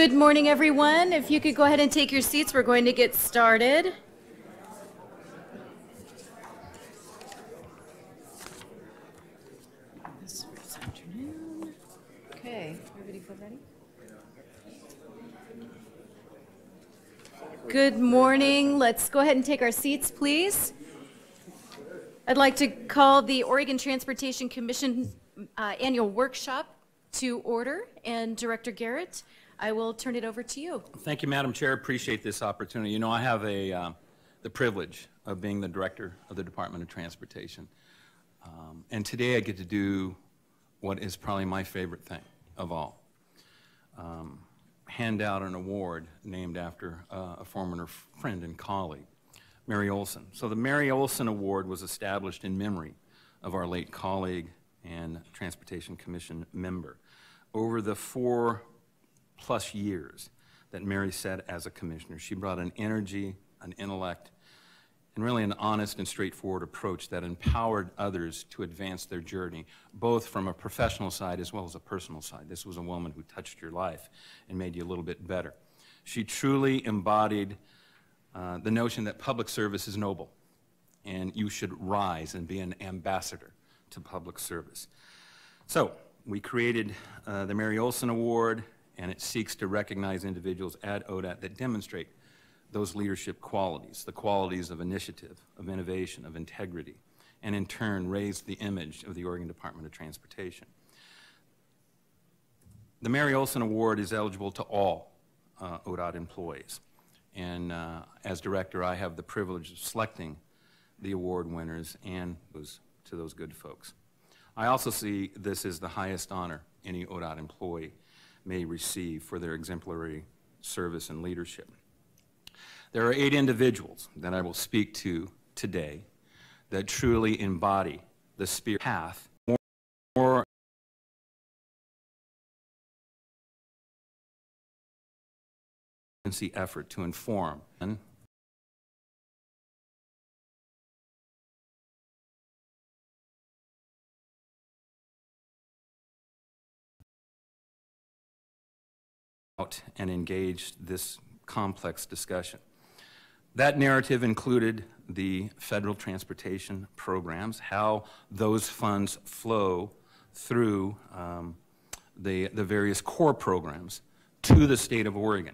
Good morning, everyone. If you could go ahead and take your seats, we're going to get started. This afternoon. Okay, everybody feel ready? Good morning. Let's go ahead and take our seats, please. I'd like to call the Oregon Transportation Commission annual workshop to order, and Director Garrett, I will turn it over to you. Thank you, Madam Chair. Appreciate this opportunity. You know, I have the privilege of being the director of the Department of Transportation. And today I get to do what is probably my favorite thing of all. Hand out an award named after a former friend and colleague, Mary Olson. So the Mary Olson Award was established in memory of our late colleague and Transportation Commission member. Over the 4+ years that Mary sat as a commissioner, she brought an energy, an intellect, and really an honest and straightforward approach that empowered others to advance their journey, both from a professional side as well as a personal side. This was a woman who touched your life and made you a little bit better. She truly embodied the notion that public service is noble, and you should rise and be an ambassador to public service. So we created the Mary Olson Award, and it seeks to recognize individuals at ODOT that demonstrate those leadership qualities, the qualities of initiative, of innovation, of integrity, and in turn raise the image of the Oregon Department of Transportation. The Mary Olson Award is eligible to all ODOT employees, and as director I have the privilege of selecting the award winners and to those good folks. I also see this as the highest honor any ODOT employee may receive for their exemplary service and leadership. There are 8 individuals that I will speak to today that truly embody the spirit path more effort to inform and engaged this complex discussion. That narrative included the federal transportation programs, how those funds flow through the various core programs to the state of Oregon.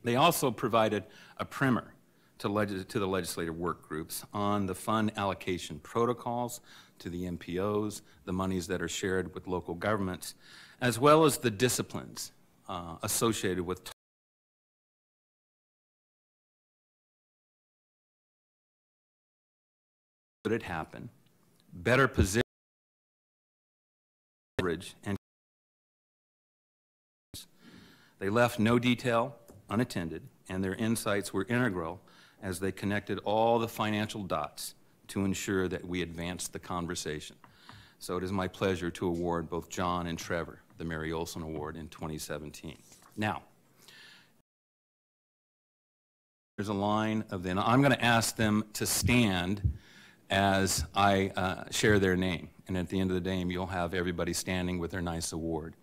They also provided a primer to the legislative work groups on the fund allocation protocols to the MPOs, the monies that are shared with local governments, as well as the disciplines associated with could it happen, better position and they left no detail unattended, and their insights were integral as they connected all the financial dots to ensure that we advanced the conversation. So it is my pleasure to award both John and Trevor the Mary Olson Award in 2017. Now, there's a line of them. I'm going to ask them to stand as I share their name. And at the end of the day, you'll have everybody standing with their nice award.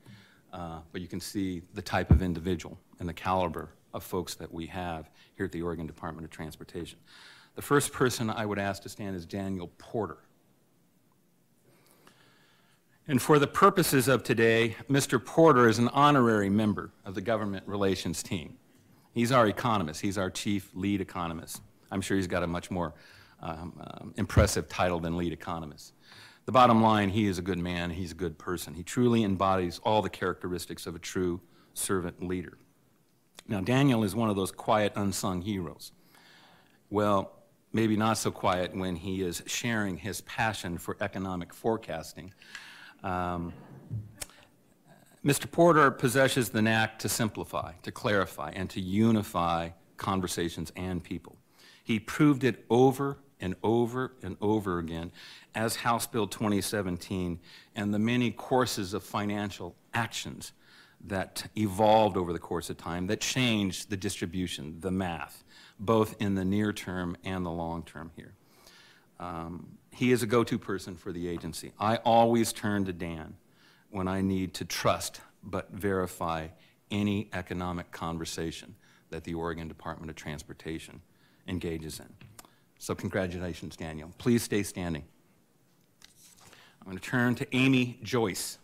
But you can see the type of individual and the caliber of folks that we have here at the Oregon Department of Transportation. The first person I would ask to stand is Daniel Porter. And for the purposes of today, Mr. Porter is an honorary member of the government relations team. He's our economist. He's our chief lead economist. I'm sure he's got a much more impressive title than lead economist. The bottom line, he is a good man. He's a good person. He truly embodies all the characteristics of a true servant leader. Now, Daniel is one of those quiet, unsung heroes. Well, maybe not so quiet when he is sharing his passion for economic forecasting. Mr. Porter possesses the knack to simplify, to clarify, and to unify conversations and people. He proved it over and over and over again as House Bill 2017 and the many courses of financial actions that evolved over the course of time that changed the distribution, the math, both in the near term and the long term here. He is a go-to person for the agency. I always turn to Dan when I need to trust but verify any economic conversation that the Oregon Department of Transportation engages in. So congratulations, Daniel. Please stay standing. I'm going to turn to Amy Joyce.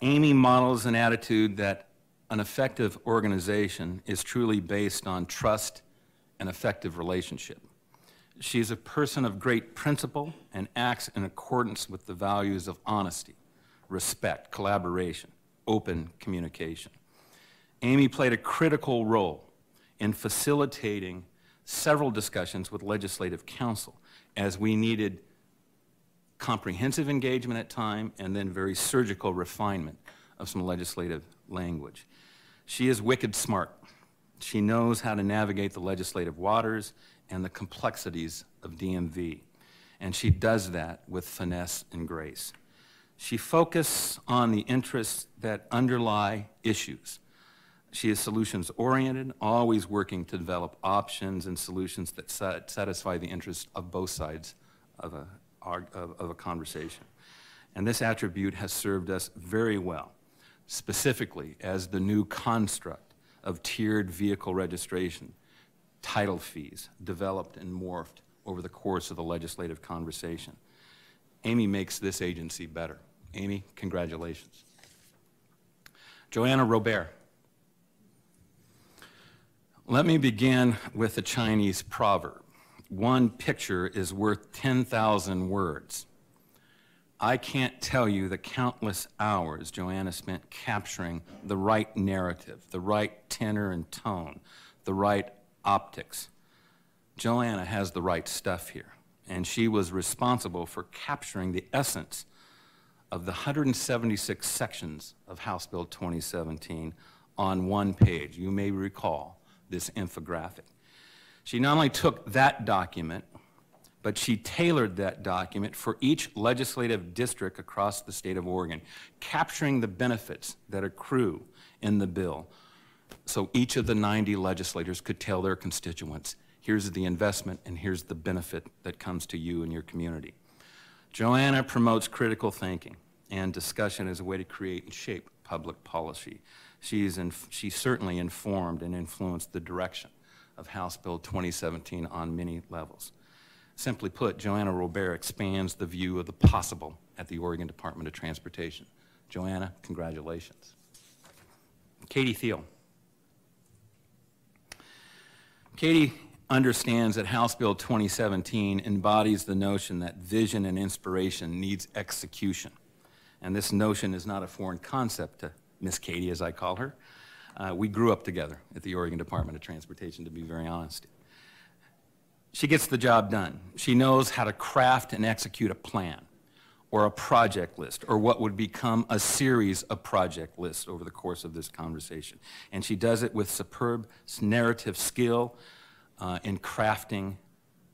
Amy models an attitude that an effective organization is truly based on trust and effective relationship. She's a person of great principle and acts in accordance with the values of honesty, respect, collaboration, open communication. Amy played a critical role in facilitating several discussions with Legislative Counsel as we needed comprehensive engagement at time and then very surgical refinement of some legislative language. She is wicked smart. She knows how to navigate the legislative waters and the complexities of DMV, and she does that with finesse and grace. She focuses on the interests that underlie issues. She is solutions-oriented, always working to develop options and solutions that satisfy the interests of both sides of a conversation. And this attribute has served us very well, specifically as the new construct of tiered vehicle registration, title fees, developed and morphed over the course of the legislative conversation. Amy makes this agency better. Amy, congratulations. Joanna Robert. Let me begin with a Chinese proverb. One picture is worth 10,000 words. I can't tell you the countless hours Joanna spent capturing the right narrative, the right tenor and tone, the right optics. Joanna has the right stuff here, and she was responsible for capturing the essence of the 176 sections of House Bill 2017 on one page. You may recall this infographic. She not only took that document, but she tailored that document for each legislative district across the state of Oregon, capturing the benefits that accrue in the bill so each of the 90 legislators could tell their constituents, here's the investment and here's the benefit that comes to you and your community. Joanna promotes critical thinking and discussion as a way to create and shape public policy. She certainly informed and influenced the direction of House Bill 2017 on many levels. Simply put, Joanna Robert expands the view of the possible at the Oregon Department of Transportation. Joanna, congratulations. Katie Thiel. Katie understands that House Bill 2017 embodies the notion that vision and inspiration needs execution. And this notion is not a foreign concept to Miss Katie, as I call her. We grew up together at the Oregon Department of Transportation, to be very honest. She gets the job done. She knows how to craft and execute a plan or a project list or what would become a series of project lists over the course of this conversation. And she does it with superb narrative skill in crafting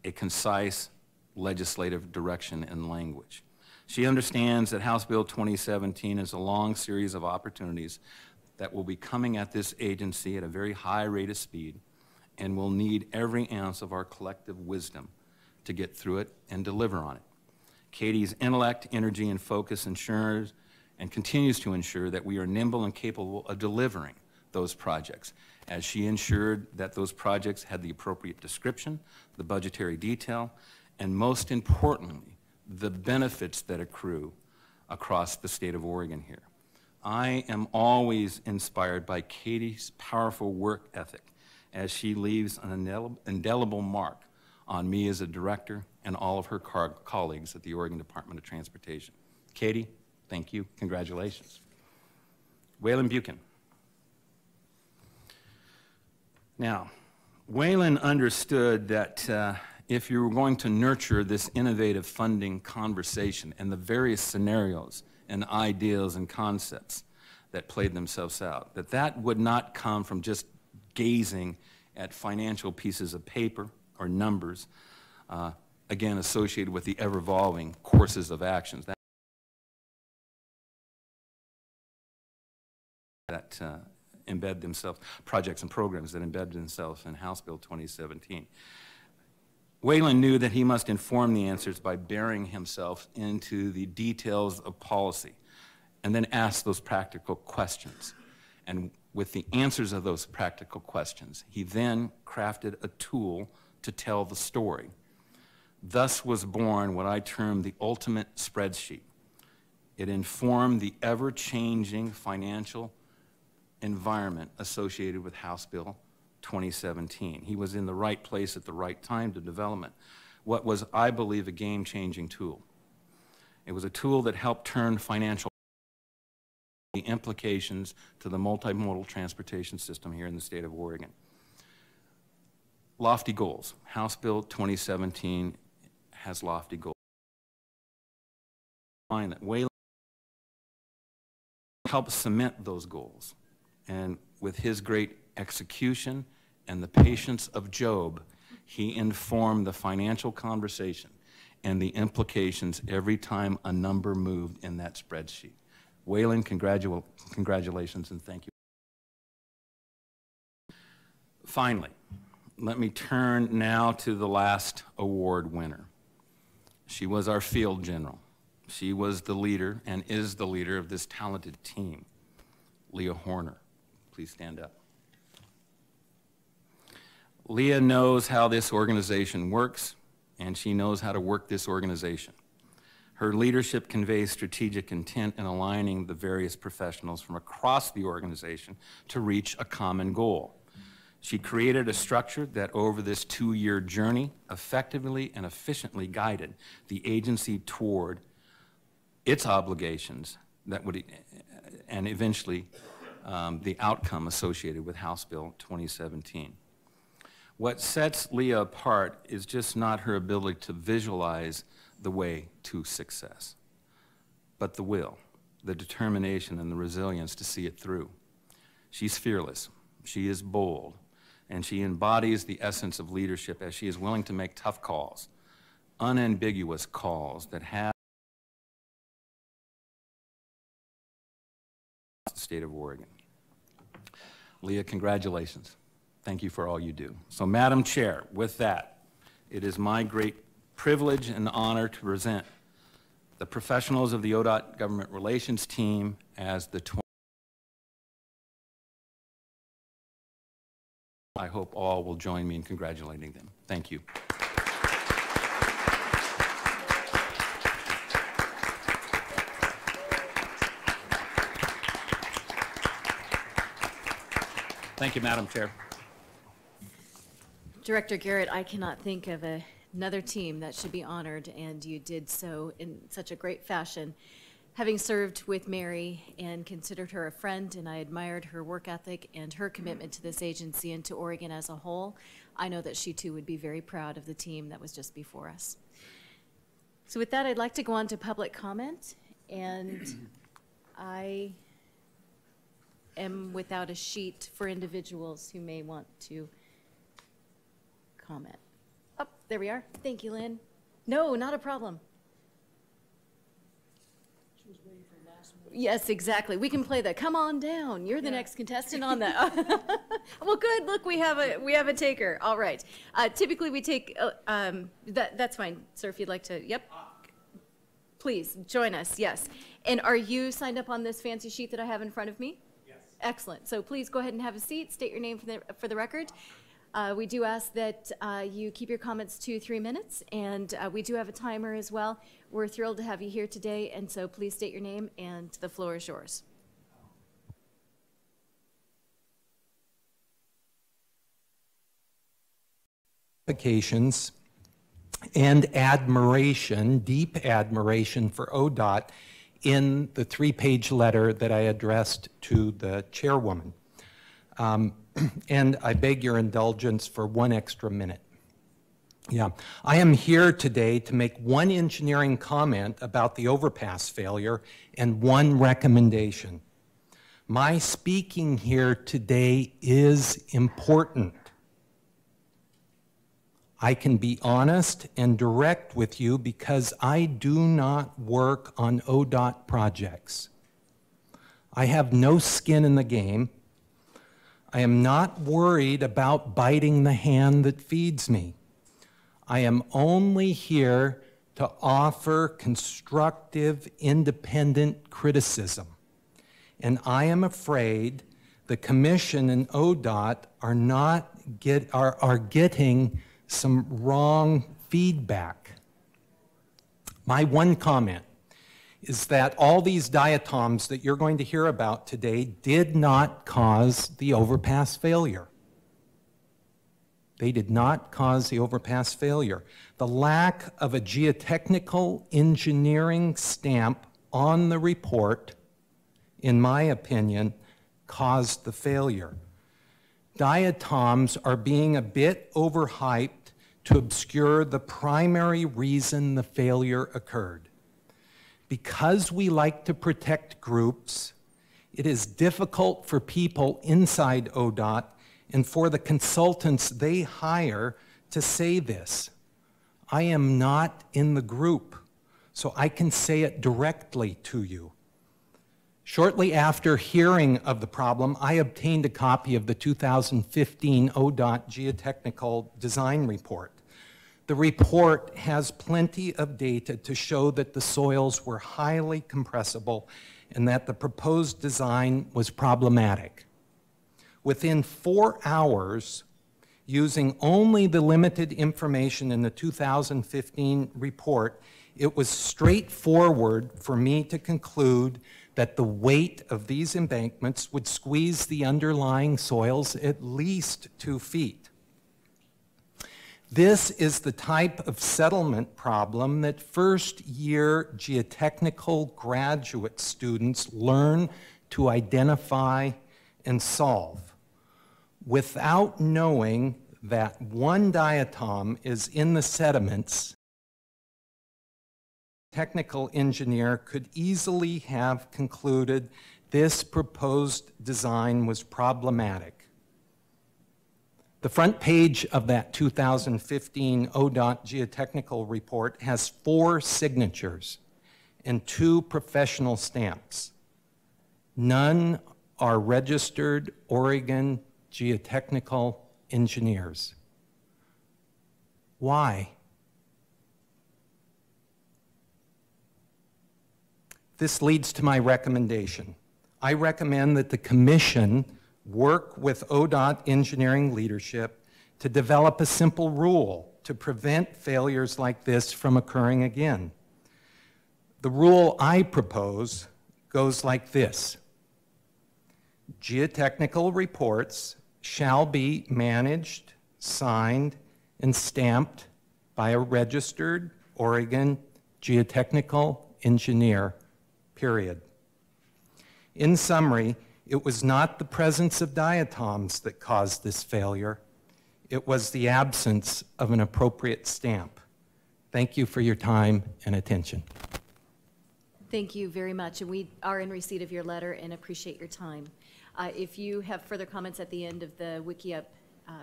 a concise legislative direction and language. She understands that House Bill 2017 is a long series of opportunities that will be coming at this agency at a very high rate of speed and will need every ounce of our collective wisdom to get through it and deliver on it. Katie's intellect, energy, and focus ensures and continues to ensure that we are nimble and capable of delivering those projects, as she ensured that those projects had the appropriate description, the budgetary detail, and most importantly, the benefits that accrue across the state of Oregon here. I am always inspired by Katie's powerful work ethic as she leaves an indelible mark on me as a director and all of her colleagues at the Oregon Department of Transportation. Katie, thank you. Congratulations. Waylon Buchan. Now, Waylon understood that if you were going to nurture this innovative funding conversation and the various scenarios and ideas and concepts that played themselves out, that would not come from just gazing at financial pieces of paper or numbers, again, associated with the ever-evolving courses of actions that embed themselves, projects and programs that embed themselves in House Bill 2017. Waylon knew that he must inform the answers by burying himself into the details of policy and then ask those practical questions. And with the answers of those practical questions, he then crafted a tool to tell the story. Thus was born what I term the ultimate spreadsheet. It informed the ever-changing financial environment associated with House Bill 2017. He was in the right place at the right time to development what was, I believe, a game-changing tool. It was a tool that helped turn financial the implications to the multimodal transportation system here in the state of Oregon. Lofty goals. House Bill 2017 has lofty goals. That Wayland helped cement those goals. And with his great execution and the patience of Job, he informed the financial conversation and the implications every time a number moved in that spreadsheet. Wayland, congratulations and thank you. Finally, let me turn now to the last award winner. She was our field general. She was the leader and is the leader of this talented team. Leah Horner, please stand up. Leah knows how this organization works, and she knows how to work this organization. Her leadership conveys strategic intent in aligning the various professionals from across the organization to reach a common goal. She created a structure that over this 2-year journey effectively and efficiently guided the agency toward its obligations that would, and eventually the outcome associated with House Bill 2017. What sets Leah apart is just not her ability to visualize the way to success, but the will, the determination, and the resilience to see it through. She's fearless, she is bold, and she embodies the essence of leadership as she is willing to make tough calls, unambiguous calls that have the state of Oregon. Leah, congratulations. Thank you for all you do. So, Madam Chair, with that, it is my great privilege and honor to present the professionals of the ODOT Government Relations team as the I hope all will join me in congratulating them. Thank you. Thank you, Madam Chair. Director Garrett, I cannot think of another team that should be honored, and you did so in such a great fashion. Having served with Mary and considered her a friend, and I admired her work ethic and her commitment to this agency and to Oregon as a whole, I know that she too would be very proud of the team that was just before us. So with that, I'd like to go on to public comment, and I am without a sheet for individuals who may want to comment. Oh, there we are. Thank you, Lynn. No, not a problem. She was waiting for last minute. Yes, exactly. We can play that. Come on down. You're the next contestant on that. Well, good. Look, we have a taker. All right. Typically, we take. That's fine, sir. If you'd like to. Yep. Please join us. Yes. And are you signed up on this fancy sheet that I have in front of me? Yes. Excellent. So please go ahead and have a seat. State your name for the record. We do ask that you keep your comments to 3 minutes, and we do have a timer as well. We're thrilled to have you here today, and so please state your name, and the floor is yours. And admiration, deep admiration for ODOT in the 3-page letter that I addressed to the chairwoman. And I beg your indulgence for 1 extra minute. Yeah, I am here today to make 1 engineering comment about the overpass failure and 1 recommendation. My speaking here today is important. I can be honest and direct with you because I do not work on ODOT projects. I have no skin in the game. I am not worried about biting the hand that feeds me. I am only here to offer constructive, independent criticism. and I am afraid the Commission and ODOT are getting some wrong feedback. My one comment is that all these diatoms that you're going to hear about today did not cause the overpass failure. They did not cause the overpass failure. The lack of a geotechnical engineering stamp on the report, in my opinion, caused the failure. Diatoms are being a bit overhyped to obscure the primary reason the failure occurred. Because we like to protect groups, it is difficult for people inside ODOT and for the consultants they hire to say this. I am not in the group, so I can say it directly to you. Shortly after hearing of the problem, I obtained a copy of the 2015 ODOT Geotechnical Design Report. The report has plenty of data to show that the soils were highly compressible and that the proposed design was problematic. Within 4 hours, using only the limited information in the 2015 report, it was straightforward for me to conclude that the weight of these embankments would squeeze the underlying soils at least 2 feet. This is the type of settlement problem that first-year geotechnical graduate students learn to identify and solve. Without knowing that one diatom is in the sediments, a technical engineer could easily have concluded this proposed design was problematic. The front page of that 2015 ODOT Geotechnical Report has 4 signatures and 2 professional stamps. None are registered Oregon geotechnical engineers. Why? This leads to my recommendation. I recommend that the Commission work with ODOT engineering leadership to develop a simple rule to prevent failures like this from occurring again. The rule I propose goes like this. Geotechnical reports shall be managed, signed, and stamped by a registered Oregon geotechnical engineer, period. In summary, it was not the presence of diatoms that caused this failure. It was the absence of an appropriate stamp. Thank you for your time and attention. Thank you very much, and we are in receipt of your letter and appreciate your time. If you have further comments at the end of the WikiUp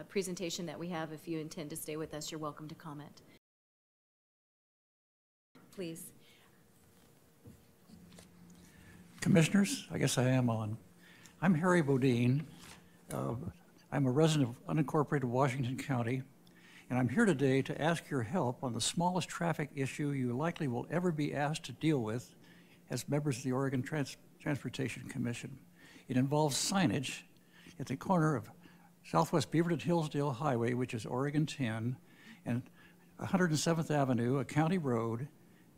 presentation that we have, if you intend to stay with us, you're welcome to comment. Please. Commissioners, I guess I am on. I'm Harry Bodine. I'm a resident of unincorporated Washington County, and I'm here today to ask your help on the smallest traffic issue you likely will ever be asked to deal with as members of the Oregon Transportation Commission. It involves signage at the corner of Southwest Beaverton-Hillsdale Highway, which is Oregon 10, and 107th Avenue, a county road,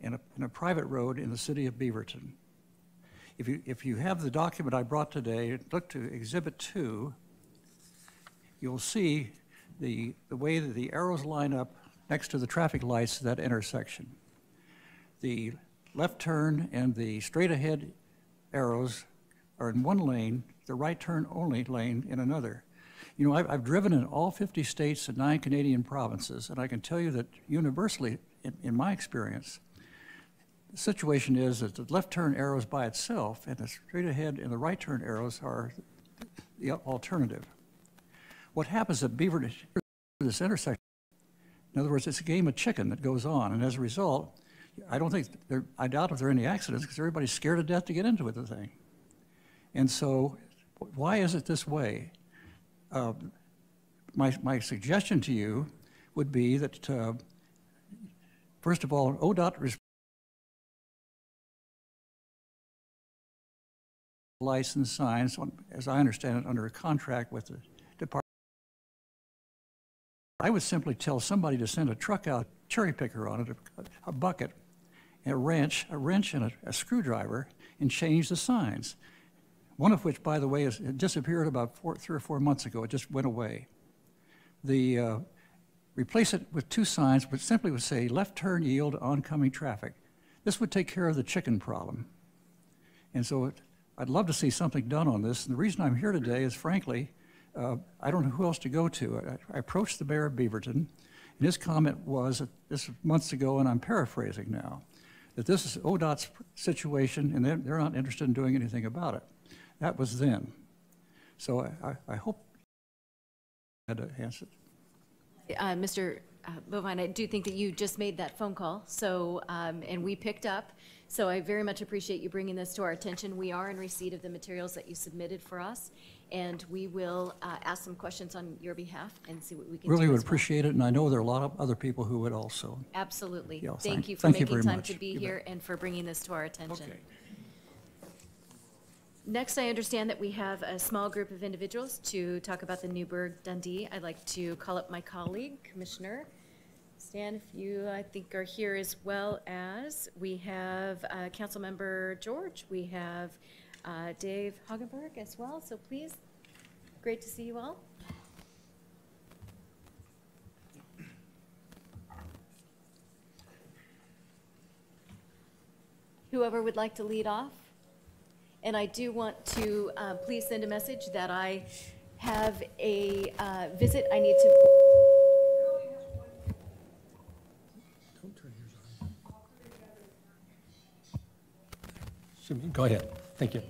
and a private road in the city of Beaverton. If you have the document I brought today, look to Exhibit 2, you'll see the way that the arrows line up next to the traffic lights at that intersection. The left turn and the straight ahead arrows are in one lane, the right turn only lane in another. You know, I've driven in all 50 states and 9 Canadian provinces, and I can tell you that universally, in my experience, the situation is that the left turn arrows by itself and the straight ahead and the right turn arrows are the alternative. What happens at Beaverton, this intersection, in other words, it's a game of chicken that goes on, and as a result, I doubt if there are any accidents because everybody's scared to death to get into the thing. And so, why is it this way? My suggestion to you would be that, first of all, ODOT licensed signs, as I understand it, under a contract with the department. I would simply tell somebody to send a truck out, cherry picker on it, a bucket, a wrench and a screwdriver, and change the signs. One of which, by the way, it disappeared about 3 or 4 months ago. It just went away. Replace it with 2 signs, but simply would say, left turn yield oncoming traffic. This would take care of the chicken problem. And so I'd love to see something done on this. And the reason I'm here today is, frankly, I don't know who else to go to. I approached the mayor of Beaverton, and his comment was, this was months ago, and I'm paraphrasing now, that this is ODOT's situation, and they're not interested in doing anything about it. That was then. So I hope I had to answer. Mr. Bovine, I do think that you just made that phone call, so, and we picked up. So I very much appreciate you bringing this to our attention. We are in receipt of the materials that you submitted for us, and we will ask some questions on your behalf and see what we can do. Really would appreciate it, and I know there are a lot of other people who would also. Absolutely. Yeah, thank you for thank you making very time much. to be You here bet. and for bringing this to our attention. Okay. Next, I understand that we have a small group of individuals to talk about the Newburgh-Dundee. I'd like to call up my colleague, Commissioner Stan, if you, I think, are here, as well as we have Councilmember George. We have Dave Hagenberg as well, so please, great to see you all. Whoever would like to lead off. And I do want to please send a message that I have a visit I need to. Don't turn yours on. Go ahead. Thank you.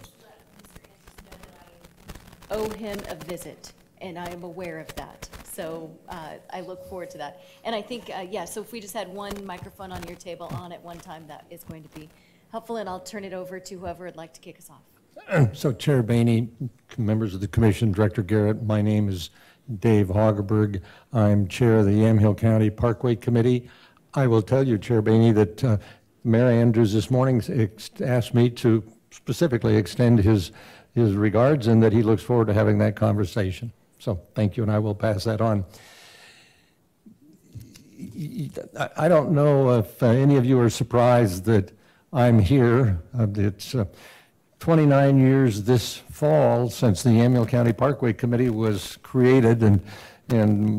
Owe him a visit, and I am aware of that. So I look forward to that. And I think, yeah, so if we just had one microphone on your table on at one time, that is going to be helpful, and I'll turn it over to whoever would like to kick us off. So Chair Boehne, members of the Commission, Director Garrett, my name is Dave Hagerberg. I'm Chair of the Yamhill County Parkway Committee. I will tell you, Chair Boehne, that Mayor Andrews this morning asked me to specifically extend his regards and that he looks forward to having that conversation. So thank you, and I will pass that on. I don't know if any of you are surprised that I'm here. It's 29 years this fall since the Yamhill County Parkway Committee was created, and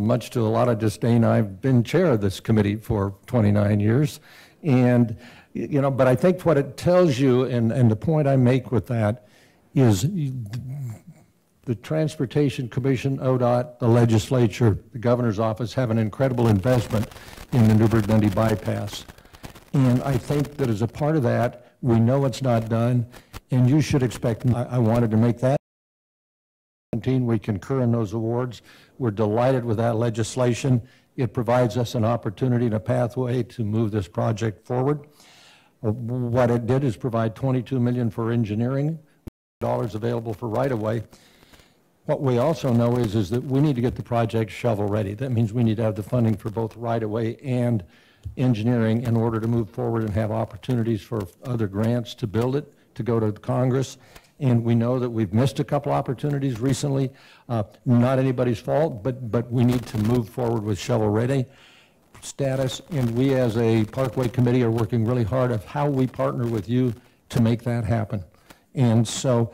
much to a lot of disdain, I've been chair of this committee for 29 years. And, you know, but I think what it tells you, and the point I make with that, is the Transportation Commission, ODOT, the legislature, the governor's office have an incredible investment in the Newburgh-Dundee bypass. And I think that as a part of that, we know it's not done, and you should expect, I wanted to make that. We concur in those awards. We're delighted with that legislation. It provides us an opportunity and a pathway to move this project forward. What it did is provide $22 million for engineering, dollars available for right-of-way. What we also know is that we need to get the project shovel-ready. That means we need to have the funding for both right-of-way and engineering in order to move forward and have opportunities for other grants to build it, to go to Congress. And we know that we've missed a couple opportunities recently. Not anybody's fault, but we need to move forward with shovel-ready status. And we as a Parkway Committee are working really hard of how we partner with you to make that happen. And so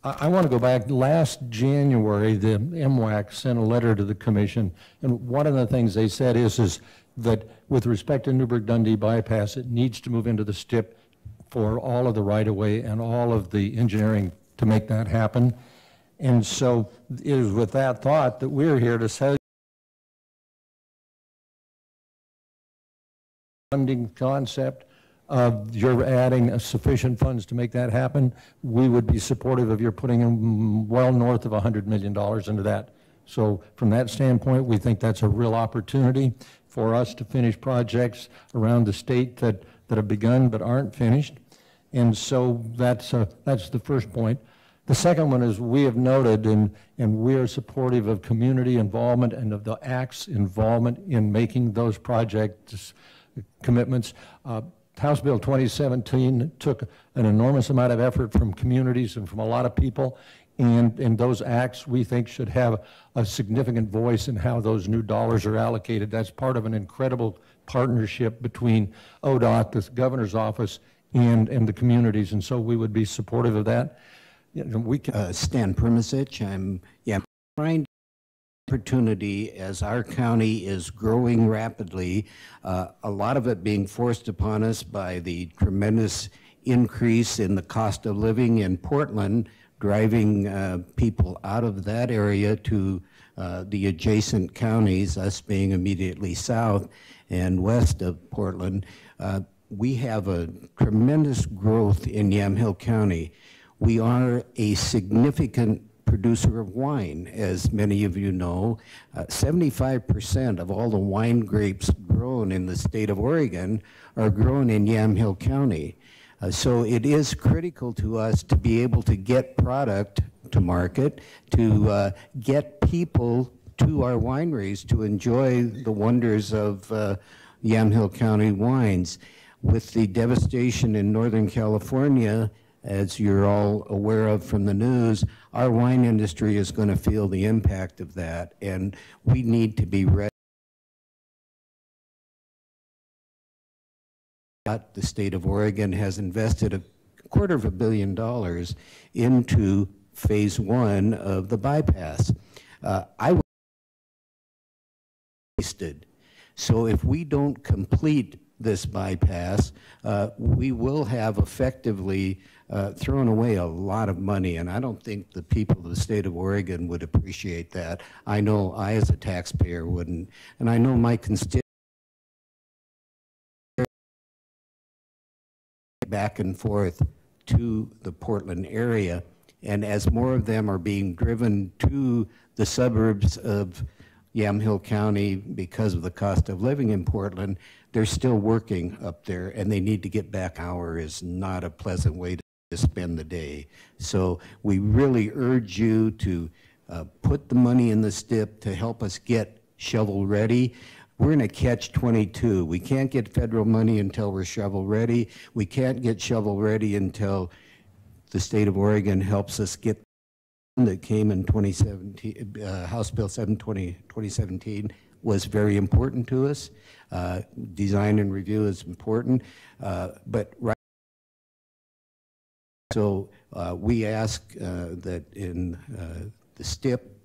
I want to go back. Last January, the MWAC sent a letter to the Commission, and one of the things they said is that with respect to Newburgh-Dundee bypass, it needs to move into the STIP for all of the right-of-way and all of the engineering to make that happen. And so it is with that thought that we're here to say funding concept. You're adding sufficient funds to make that happen. We would be supportive of your putting in well north of $100 million into that. So from that standpoint, we think that's a real opportunity for us to finish projects around the state that have begun but aren't finished. And so that's the first point. The second one is we have noted, and we are supportive of community involvement and of the ACT's involvement in making those project commitments. House Bill 2017 took an enormous amount of effort from communities and from a lot of people, and those acts we think should have a significant voice in how those new dollars are allocated. That's part of an incredible partnership between ODOT, the governor's office, and the communities, and so we would be supportive of that. You know, we can, Stan Permasic. I'm trying opportunity as our county is growing rapidly, a lot of it being forced upon us by the tremendous increase in the cost of living in Portland, driving people out of that area to the adjacent counties, us being immediately south and west of Portland. We have a tremendous growth in Yamhill County. We are a significant producer of wine, as many of you know. 75% of all the wine grapes grown in the state of Oregon are grown in Yamhill County. So it is critical to us to be able to get product to market, to get people to our wineries to enjoy the wonders of Yamhill County wines. With the devastation in Northern California, as you're all aware of from the news, our wine industry is going to feel the impact of that, and we need to be ready. The state of Oregon has invested $250 million into phase 1 of the bypass. I was wasted. So if we don't complete this bypass, we will have effectively thrown away a lot of money, and I don't think the people of the state of Oregon would appreciate that. I know I, as a taxpayer, wouldn't, and I know my constituents back and forth to the Portland area, and as more of them are being driven to the suburbs of Yamhill County because of the cost of living in Portland, they're still working up there, and they need to get back. Hour is not a pleasant way to spend the day. So we really urge you to put the money in the STIP to help us get shovel ready. We're in a catch-22. We can't get federal money until we're shovel ready. We can't get shovel ready until the state of Oregon helps us get that came in 2017, House Bill 720, 2017 was very important to us. Design and review is important, but right. So we ask that in the STIP,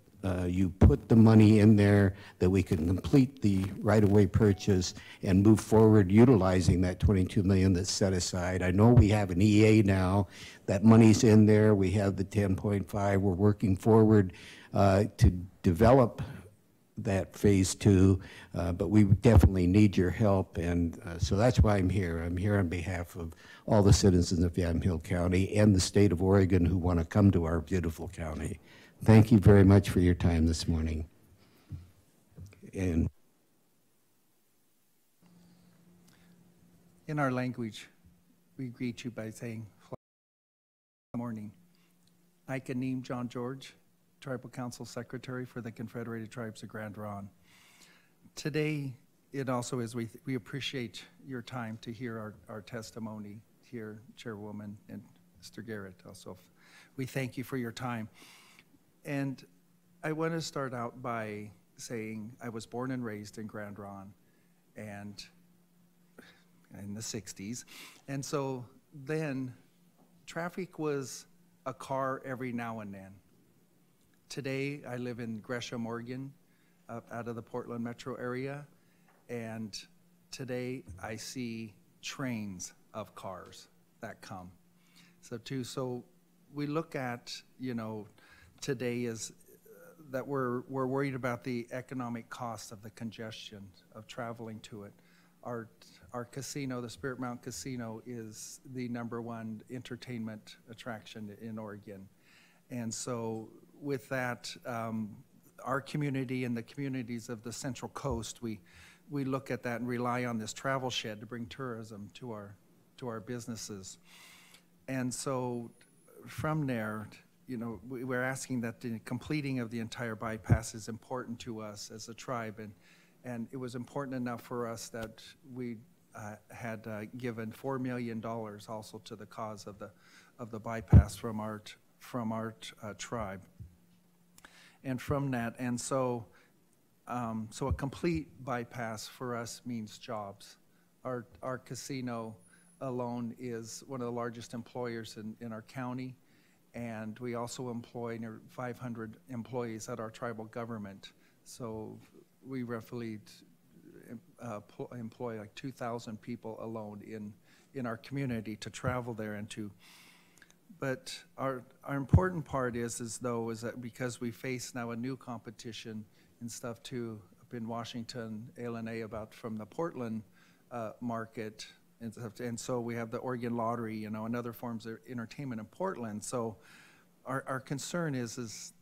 you put the money in there that we can complete the right-of-way purchase and move forward utilizing that $22 million that's set aside. I know we have an EA now. That money's in there. We have the 10.5. We're working forward to develop that phase 2, but we definitely need your help, and so that's why I'm here. I'm here on behalf of all the citizens of Yamhill County and the state of Oregon who want to come to our beautiful county. Thank you very much for your time this morning. And in our language, we greet you by saying, good morning. I, Kaneem John George, Tribal Council Secretary for the Confederated Tribes of Grand Ronde. Today, it also is, we appreciate your time to hear our testimony here, Chairwoman and Mr. Garrett also. We thank you for your time. And I want to start out by saying I was born and raised in Grand Ronde and in the 60s. And so then traffic was a car every now and then. Today, I live in Gresham, Oregon, out of the Portland metro area, and today I see trains of cars that come. So we look at, you know, today is that we're worried about the economic cost of the congestion of traveling to it. Our casino, the Spirit Mountain Casino, is the #1 entertainment attraction in Oregon. And so with that, our community and the communities of the Central Coast, we look at that and rely on this travel shed to bring tourism to our businesses. And so from there, you know, we're asking that the completing of the entire bypass is important to us as a tribe, and it was important enough for us that we had given $4 million also to the cause of the bypass from our tribe. And from that, and so so a complete bypass for us means jobs. Our casino alone is one of the largest employers in our county, and we also employ near 500 employees at our tribal government. So we roughly employ like 2,000 people alone in our community to travel there and to. But our important part is that because we face now a new competition and stuff too up in Washington, ALNA about from the Portland market, and so we have the Oregon Lottery, you know, and other forms of entertainment in Portland. So our concern is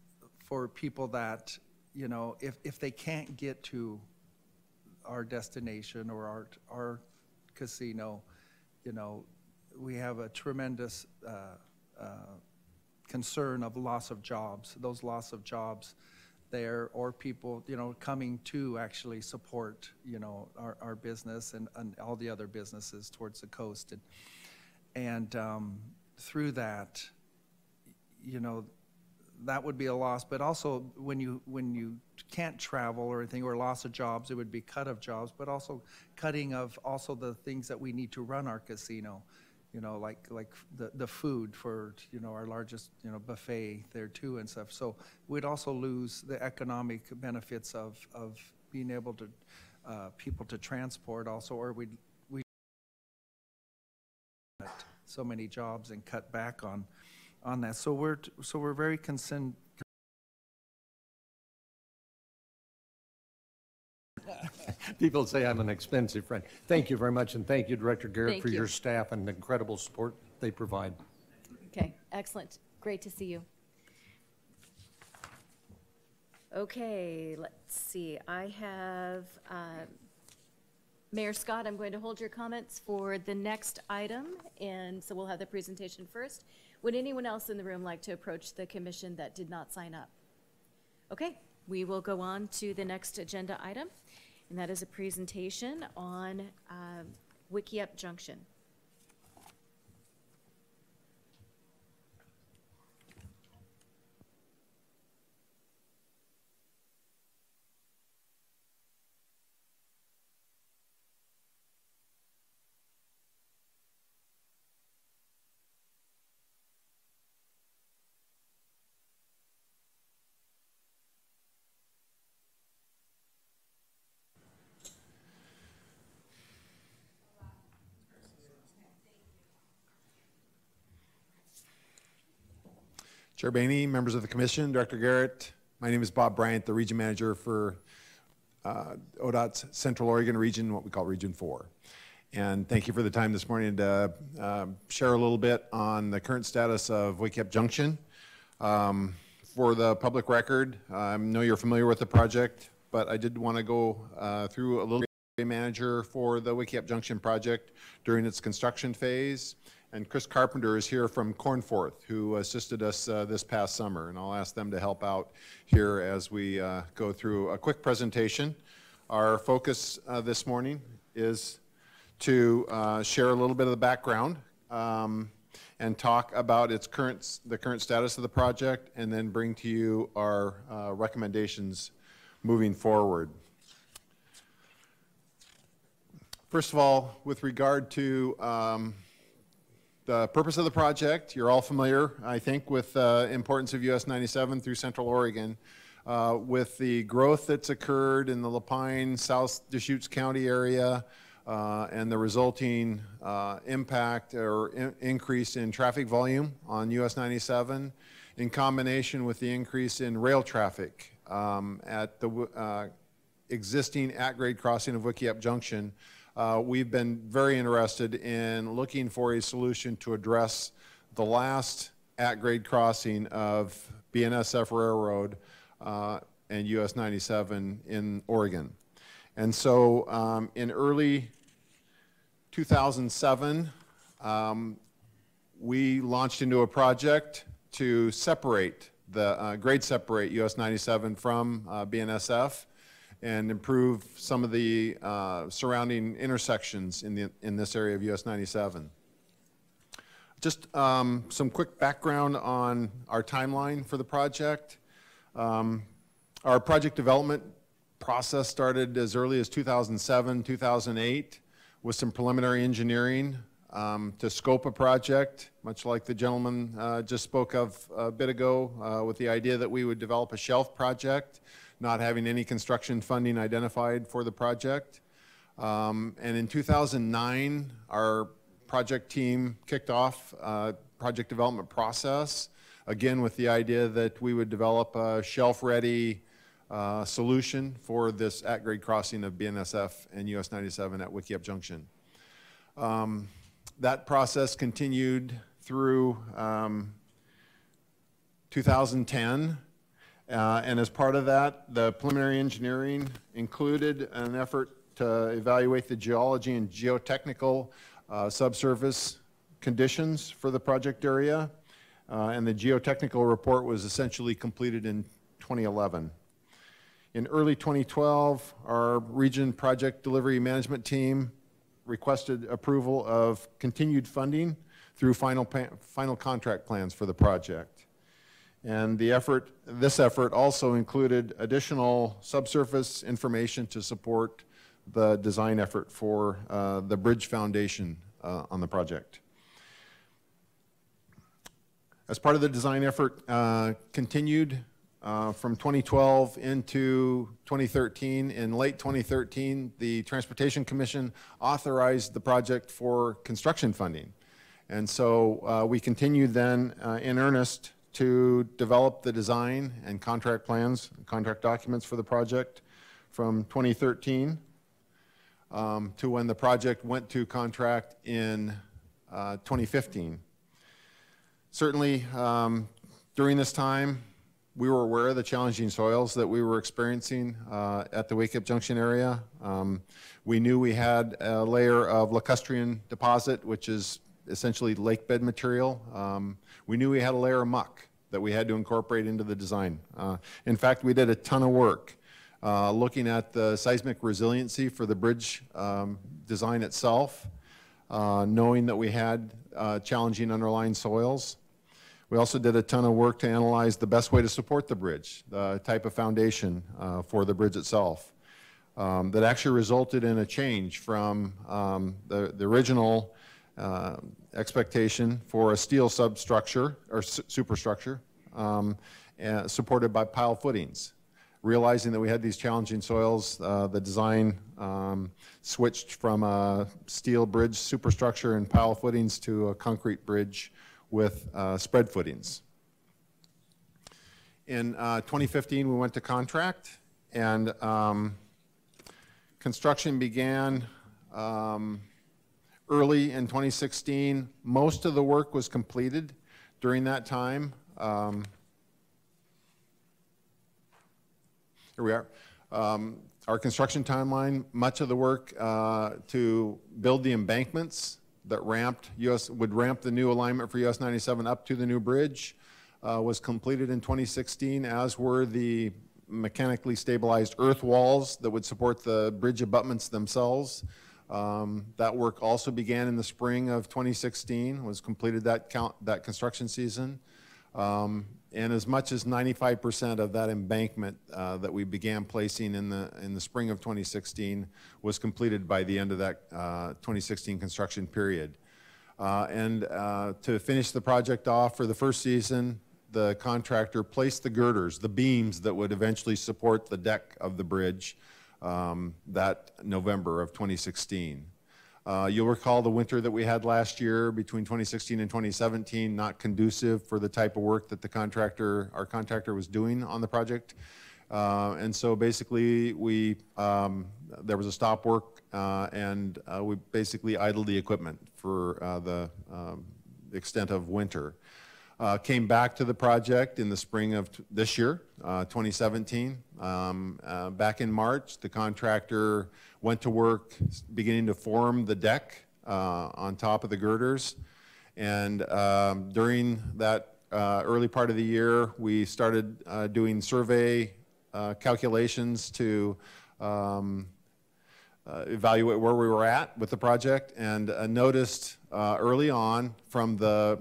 for people that, you know, if they can't get to our destination or our casino, you know, we have a tremendous concern of loss of jobs, those loss of jobs there, or people, you know, coming to actually support, you know, our business and all the other businesses towards the coast. And through that, you know, that would be a loss. But also when you can't travel or anything, or loss of jobs, it would be cut of jobs, but also cutting of also the things that we need to run our casino. You know, like the food for, you know, our largest, you know, buffet there too and stuff. So we'd also lose the economic benefits of being able to, people to transport also, or we so many jobs and cut back on that. So we're very concerned. People say I'm an expensive friend. Thank you very much, and thank you, Director Garrett, Thank for you. your staff and the incredible support they provide. Okay, excellent. Great to see you. Okay, let's see. I have Mayor Scott, I'm going to hold your comments for the next item, and so we'll have the presentation first. Would anyone else in the room like to approach the commission that did not sign up? Okay, we will go on to the next agenda item, and that is a presentation on Wickiup Junction. Chair Boehne, members of the commission, Director Garrett, my name is Bob Bryant, the region manager for ODOT's Central Oregon region, what we call Region 4. And thank you for the time this morning to share a little bit on the current status of Wickiup Junction. For the public record, I know you're familiar with the project, but I did want to go through a little bit manager for the Wickiup Junction project during its construction phase. And Chris Carpenter is here from Cornforth, who assisted us this past summer, and I'll ask them to help out here as we go through a quick presentation. Our focus this morning is to share a little bit of the background and talk about the current status of the project, and then bring to you our recommendations moving forward. First of all, with regard to the purpose of the project, you're all familiar, I think, with the importance of US 97 through Central Oregon. With the growth that's occurred in the Lapine, South Deschutes County area, and the resulting impact or increase in traffic volume on US 97, in combination with the increase in rail traffic at the existing at-grade crossing of Wickiup Junction, we've been very interested in looking for a solution to address the last at-grade crossing of BNSF Railroad and US 97 in Oregon. And so in early 2007, we launched into a project to separate grade separate US 97 from BNSF. and improve some of the surrounding intersections in this area of US 97. Just some quick background on our timeline for the project. Our project development process started as early as 2007, 2008 with some preliminary engineering to scope a project, much like the gentleman just spoke of a bit ago, with the idea that we would develop a shelf project, not having any construction funding identified for the project. And in 2009, our project team kicked off a project development process, again with the idea that we would develop a shelf-ready solution for this at-grade crossing of BNSF and US 97 at Wikieup Junction. That process continued through 2010, and as part of that, the preliminary engineering included an effort to evaluate the geology and geotechnical subsurface conditions for the project area, and the geotechnical report was essentially completed in 2011. In early 2012, our region project delivery management team requested approval of continued funding through final contract plans for the project. And this effort also included additional subsurface information to support the design effort for the bridge foundation on the project. As part of the design effort continued from 2012 into 2013. In late 2013, the Transportation Commission authorized the project for construction funding. And so we continued then in earnest to develop the design and contract plans, contract documents for the project from 2013 to when the project went to contract in 2015. Certainly, during this time, we were aware of the challenging soils that we were experiencing at the Wikieup Junction area. We knew we had a layer of lacustrine deposit, which is essentially lake bed material. We knew we had a layer of muck that we had to incorporate into the design. In fact, we did a ton of work looking at the seismic resiliency for the bridge design itself, knowing that we had challenging underlying soils. We also did a ton of work to analyze the best way to support the bridge, the type of foundation for the bridge itself. That actually resulted in a change from the original expectation for a steel substructure or superstructure supported by pile footings. Realizing that we had these challenging soils, the design switched from a steel bridge superstructure and pile footings to a concrete bridge with spread footings. In 2015, we went to contract, and construction began early in 2016. Most of the work was completed during that time. Here we are. Our construction timeline, much of the work to build the embankments that would ramp the new alignment for US 97 up to the new bridge was completed in 2016, as were the mechanically stabilized earth walls that would support the bridge abutments themselves. That work also began in the spring of 2016, was completed that construction season. And as much as 95% of that embankment that we began placing in the spring of 2016 was completed by the end of that 2016 construction period. And to finish the project off for the first season, the contractor placed the girders, the beams that would eventually support the deck of the bridge that November of 2016. You'll recall the winter that we had last year between 2016 and 2017, not conducive for the type of work that our contractor was doing on the project. And so basically there was a stop work and we basically idled the equipment for the extent of winter. Came back to the project in the spring of this year, 2017. Back in March, the contractor went to work beginning to form the deck on top of the girders. And during that early part of the year, we started doing survey calculations to evaluate where we were at with the project, and noticed early on from the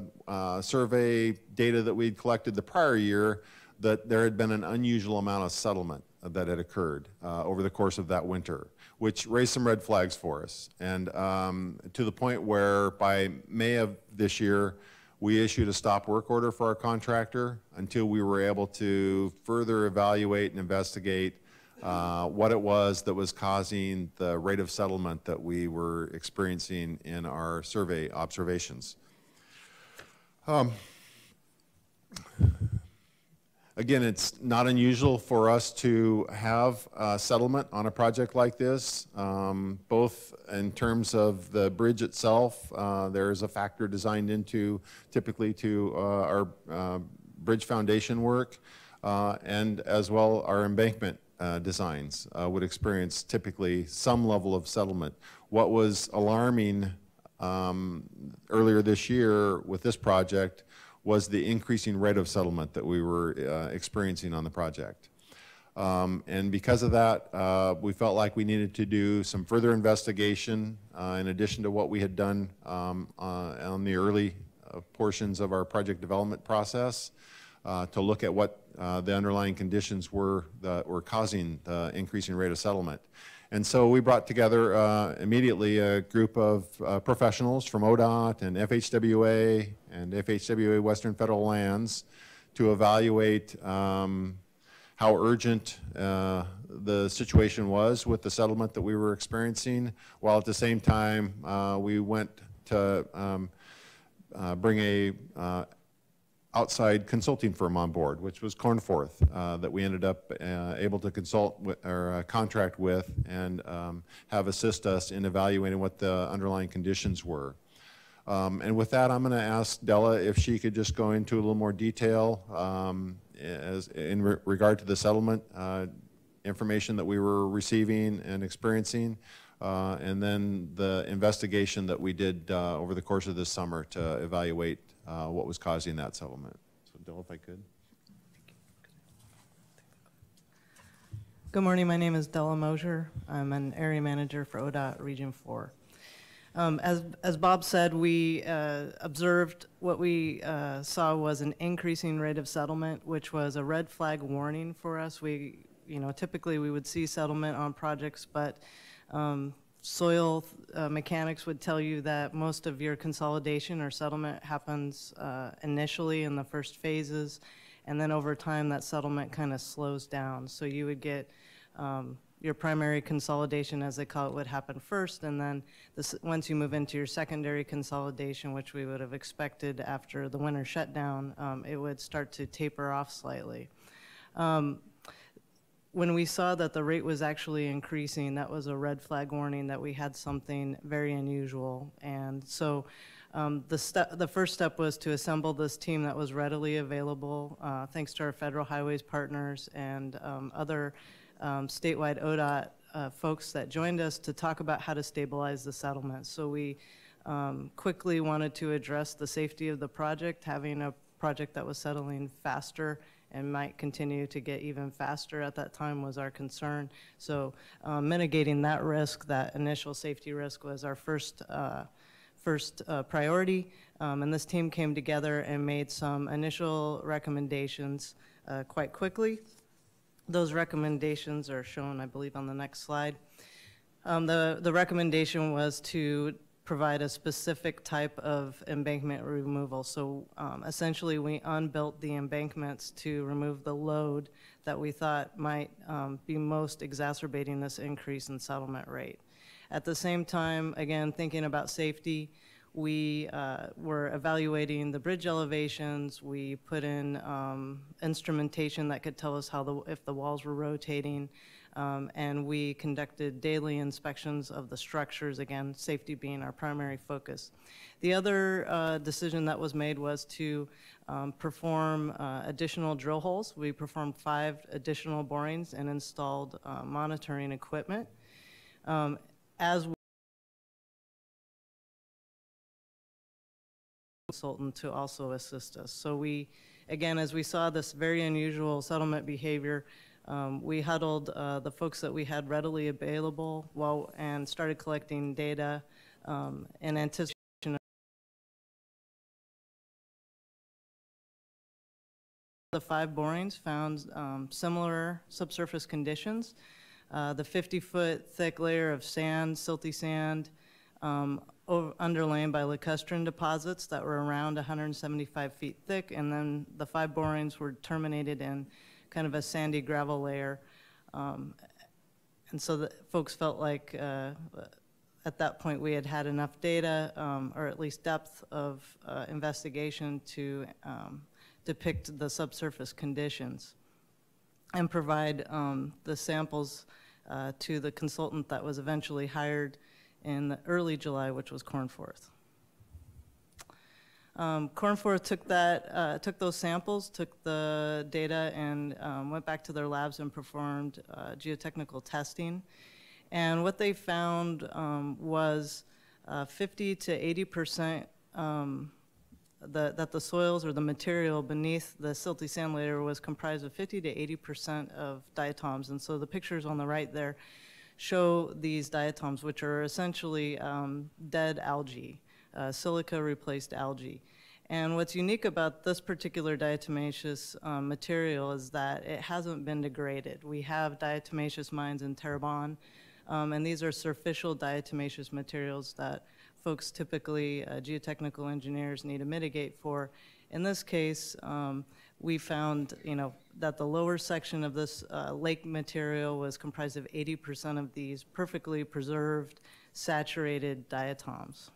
survey data that we'd collected the prior year that there had been an unusual amount of settlement that had occurred over the course of that winter, which raised some red flags for us. And to the point where by May of this year, we issued a stop work order for our contractor until we were able to further evaluate and investigate what it was that was causing the rate of settlement that we were experiencing in our survey observations. Again, it's not unusual for us to have settlement on a project like this, both in terms of the bridge itself. There is a factor designed into typically to our bridge foundation work, and as well our embankment designs would experience typically some level of settlement. What was alarming earlier this year with this project was the increasing rate of settlement that we were experiencing on the project. And because of that, we felt like we needed to do some further investigation in addition to what we had done on the early portions of our project development process to look at what the underlying conditions were that were causing the increasing rate of settlement. And so we brought together immediately a group of professionals from ODOT and FHWA and FHWA Western Federal Lands to evaluate how urgent the situation was with the settlement that we were experiencing, while at the same time we went to bring a outside consulting firm on board, which was Cornforth, that we ended up able to consult with, or contract with, and have assist us in evaluating what the underlying conditions were. And with that, I'm going to ask Della if she could just go into a little more detail in regard to the settlement information that we were receiving and experiencing, and then the investigation that we did over the course of this summer to evaluate what was causing that settlement. So Della, if I could. Good morning, my name is Della Mosier. I'm an area manager for ODOT Region 4. As Bob said, we observed what we saw was an increasing rate of settlement, which was a red flag warning for us. Typically we would see settlement on projects, but soil mechanics would tell you that most of your consolidation or settlement happens initially in the first phases, and then over time that settlement kind of slows down. So you would get your primary consolidation, as they call it, would happen first, and then once you move into your secondary consolidation, which we would have expected after the winter shutdown, it would start to taper off slightly. When we saw that the rate was actually increasing, that was a red flag warning that we had something very unusual. And so the first step was to assemble this team that was readily available, thanks to our federal highways partners and other statewide ODOT folks that joined us to talk about how to stabilize the settlement. So we quickly wanted to address the safety of the project, having a project that was settling faster and might continue to get even faster at that time was our concern. So mitigating that risk, that initial safety risk, was our first priority. And this team came together and made some initial recommendations quite quickly. Those recommendations are shown, I believe, on the next slide. The recommendation was to provide a specific type of embankment removal. So essentially we unbuilt the embankments to remove the load that we thought might be most exacerbating this increase in settlement rate. At the same time, again, thinking about safety, we were evaluating the bridge elevations. We put in instrumentation that could tell us if the walls were rotating. And we conducted daily inspections of the structures, again, safety being our primary focus. The other decision that was made was to perform additional drill holes. We performed 5 additional borings and installed monitoring equipment. As consultant to also assist us. So we, again, as we saw this very unusual settlement behavior, We huddled the folks that we had readily available and started collecting data in anticipation of the 5 borings found similar subsurface conditions. The 50-foot thick layer of sand, silty sand, underlain by lacustrine deposits that were around 175 feet thick, and then the 5 borings were terminated in kind of a sandy gravel layer. And so the folks felt like at that point we had had enough data, or at least depth of investigation to depict the subsurface conditions and provide the samples to the consultant that was eventually hired in early July, which was Cornforth. Cornforth took those samples, took the data, and went back to their labs and performed geotechnical testing. And what they found was 50 to 80% that the soils or the material beneath the silty sand layer was comprised of 50 to 80% of diatoms. And so the pictures on the right there show these diatoms, which are essentially dead algae, silica replaced algae. And what's unique about this particular diatomaceous material is that it hasn't been degraded. We have diatomaceous mines in Terrebonne, and these are surficial diatomaceous materials that folks typically, geotechnical engineers, need to mitigate for. In this case, we found, that the lower section of this lake material was comprised of 80% of these perfectly preserved, saturated diatoms,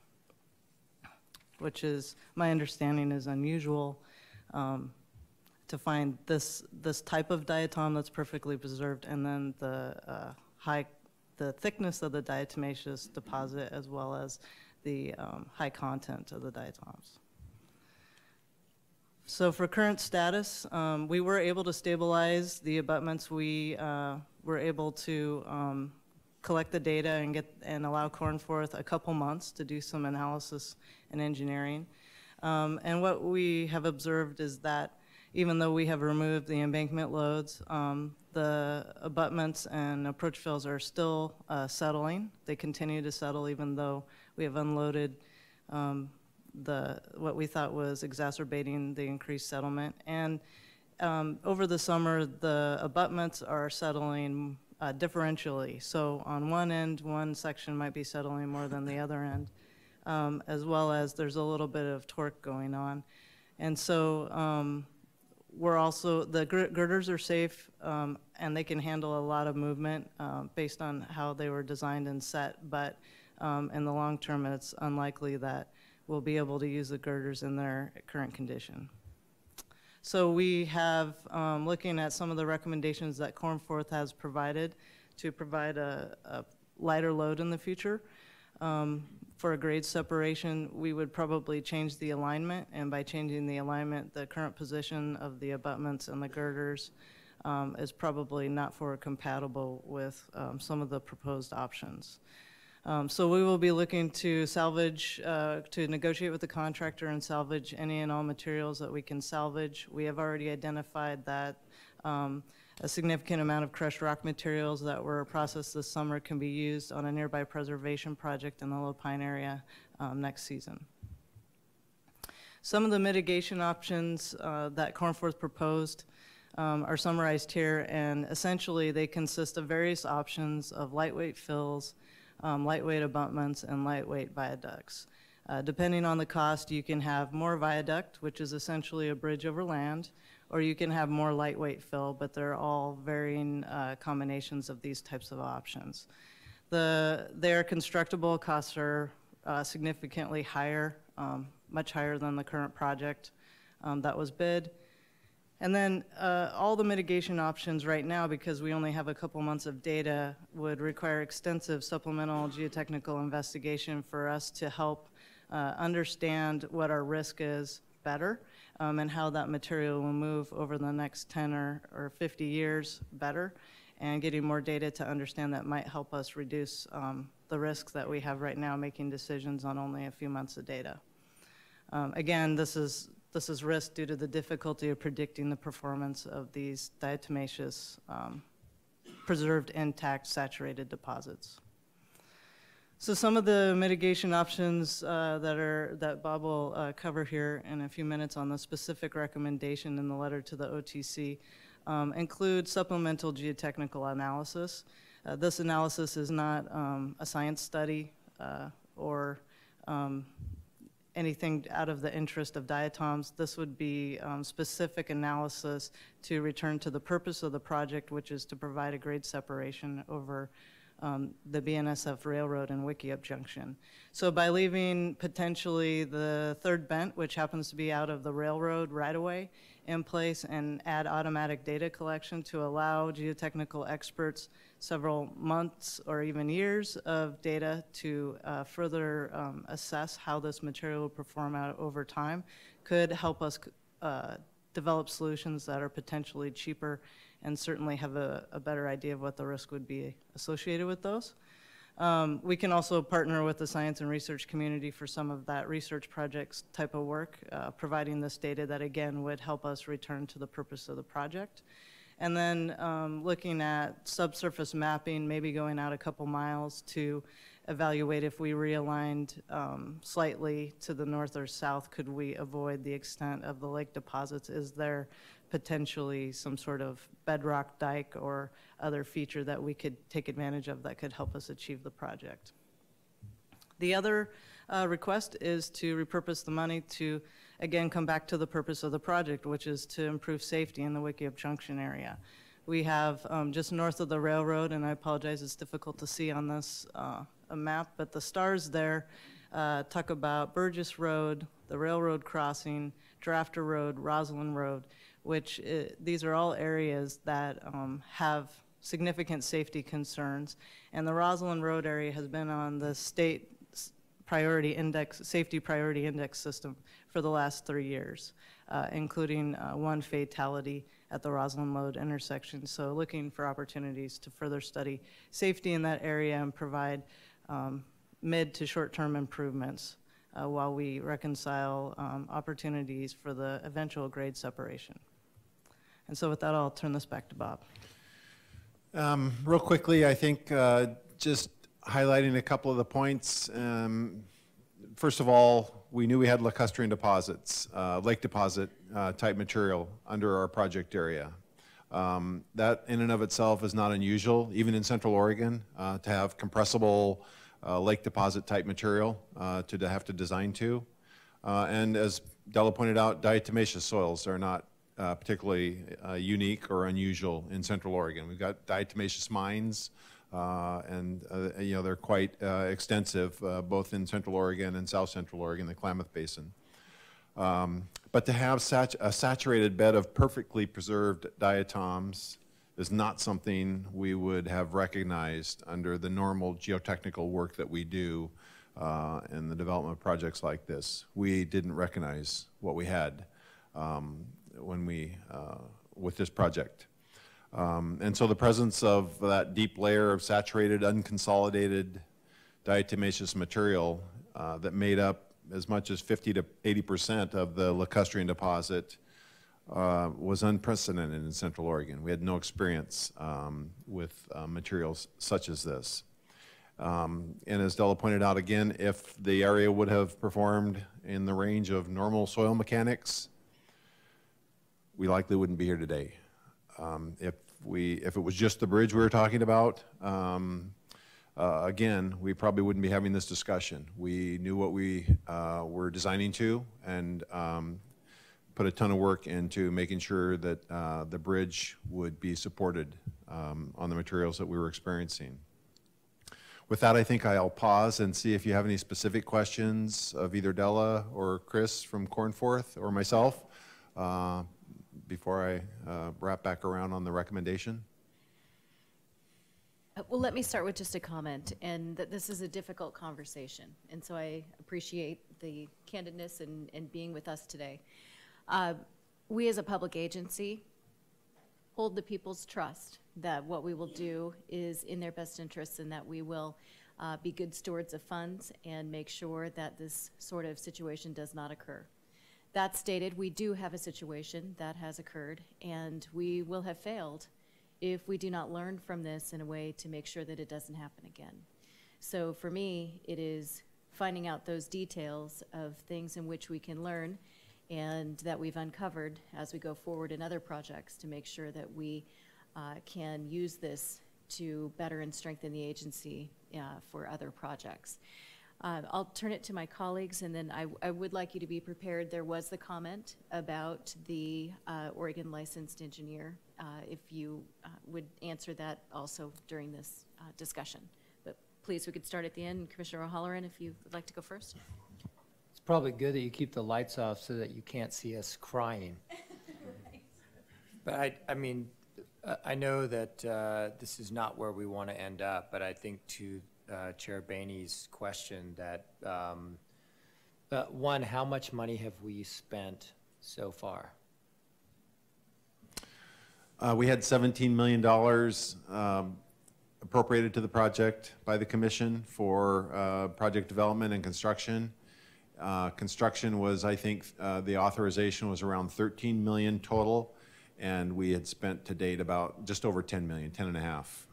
which is, my understanding, is unusual to find this type of diatom that's perfectly preserved, and then the thickness of the diatomaceous deposit, as well as the high content of the diatoms. So for current status, we were able to stabilize the abutments. We were able to collect the data and allow Cornforth a couple months to do some analysis and engineering. And what we have observed is that even though we have removed the embankment loads, the abutments and approach fills are still settling. They continue to settle even though we have unloaded what we thought was exacerbating the increased settlement. And over the summer, the abutments are settling differentially. So on one end, one section might be settling more than the other end, as well as there's a little bit of torque going on. And so we're also, the girders are safe, and they can handle a lot of movement based on how they were designed and set, but in the long term, it's unlikely that we'll be able to use the girders in their current condition. So we have, looking at some of the recommendations that Cornforth has provided to provide a lighter load in the future. For a grade separation, we would probably change the alignment, and by changing the alignment, the current position of the abutments and the girders is probably not forward compatible with some of the proposed options. So we will be looking to salvage, to negotiate with the contractor and salvage any and all materials that we can salvage. We have already identified that a significant amount of crushed rock materials that were processed this summer can be used on a nearby preservation project in the low pine area next season. Some of the mitigation options that Cornforth proposed are summarized here, and essentially they consist of various options of lightweight fills, lightweight abutments, and lightweight viaducts. Depending on the cost, you can have more viaduct, which is essentially a bridge over land, or you can have more lightweight fill, but they're all varying combinations of these types of options. They are constructible. Costs are significantly higher, much higher than the current project that was bid. And then all the mitigation options right now, because we only have a couple months of data, would require extensive supplemental geotechnical investigation for us to help understand what our risk is better, and how that material will move over the next 10 or 50 years better, and getting more data to understand that might help us reduce the risks that we have right now making decisions on only a few months of data. Again, this is this is risk due to the difficulty of predicting the performance of these diatomaceous preserved intact saturated deposits. So some of the mitigation options that Bob will cover here in a few minutes on the specific recommendation in the letter to the OTC include supplemental geotechnical analysis. This analysis is not a science study or anything out of the interest of diatoms. This would be specific analysis to return to the purpose of the project, which is to provide a grade separation over the BNSF Railroad and Wickiup Junction. So by leaving potentially the third bent, which happens to be out of the railroad right-of-way, in place and add automatic data collection to allow geotechnical experts several months or even years of data to further assess how this material will perform out over time, could help us develop solutions that are potentially cheaper and certainly have a better idea of what the risk would be associated with those. We can also partner with the science and research community for some of that research projects type of work, providing this data that again would help us return to the purpose of the project. And then looking at subsurface mapping, maybe going out a couple miles to evaluate if we realigned slightly to the north or south, could we avoid the extent of the lake deposits? Is there potentially some sort of bedrock dike or other feature that we could take advantage of that could help us achieve the project? The other request is to repurpose the money to, again, come back to the purpose of the project, which is to improve safety in the Wickiup Junction area. We have just north of the railroad, and I apologize, it's difficult to see on this a map, but the stars there talk about Burgess Road, the railroad crossing, Drafter Road, Roslyn Road, which these are all areas that have significant safety concerns. And the Roslyn Road area has been on the state priority index, safety priority index system for the last 3 years, including one fatality at the Roslyn Road intersection. So looking for opportunities to further study safety in that area and provide mid to short-term improvements while we reconcile opportunities for the eventual grade separation. And so with that, I'll turn this back to Bob. Real quickly, I think just highlighting a couple of the points. First of all, we knew we had lacustrine deposits, lake deposit type material under our project area. That in and of itself is not unusual, even in Central Oregon, to have compressible lake deposit type material to have to design to. And as Della pointed out, diatomaceous soils are not particularly unique or unusual in Central Oregon. We've got diatomaceous mines, and you know, they're quite extensive, both in Central Oregon and South Central Oregon, the Klamath Basin. But to have a saturated bed of perfectly preserved diatoms is not something we would have recognized under the normal geotechnical work that we do in the development of projects like this. We didn't recognize what we had when we, with this project. And so the presence of that deep layer of saturated, unconsolidated diatomaceous material that made up as much as 50 to 80% of the lacustrine deposit was unprecedented in Central Oregon. We had no experience with materials such as this. And as Della pointed out again, if the area would have performed in the range of normal soil mechanics, we likely wouldn't be here today. If it was just the bridge we were talking about, again, we probably wouldn't be having this discussion. We knew what we were designing to and put a ton of work into making sure that the bridge would be supported on the materials that we were experiencing. With that, I think I'll pause and see if you have any specific questions of either Della or Chris from Cornforth or myself before I wrap back around on the recommendation. Well, let me start with just a comment, and that this is a difficult conversation, and so I appreciate the candidness and being with us today. We as a public agency hold the people's trust that what we will do is in their best interests and that we will be good stewards of funds and make sure that this sort of situation does not occur. That stated, we do have a situation that has occurred, and we will have failed if we do not learn from this in a way to make sure that it doesn't happen again. So for me, it is finding out those details of things in which we can learn and that we've uncovered as we go forward in other projects to make sure that we can use this to better and strengthen the agency for other projects. I'll turn it to my colleagues, and then I would like you to be prepared. There was the comment about the Oregon licensed engineer. If you would answer that also during this discussion. But please, we could start at the end. Commissioner O'Halloran, if you would like to go first. It's probably good that you keep the lights off so that you can't see us crying. Right. But I mean, I know that this is not where we want to end up, but I think to Chair Bainey's question that, one, how much money have we spent so far? We had $17 million appropriated to the project by the commission for project development and construction. Construction was, I think, the authorization was around 13 million total, and we had spent to date about just over 10 million, 10 and a half.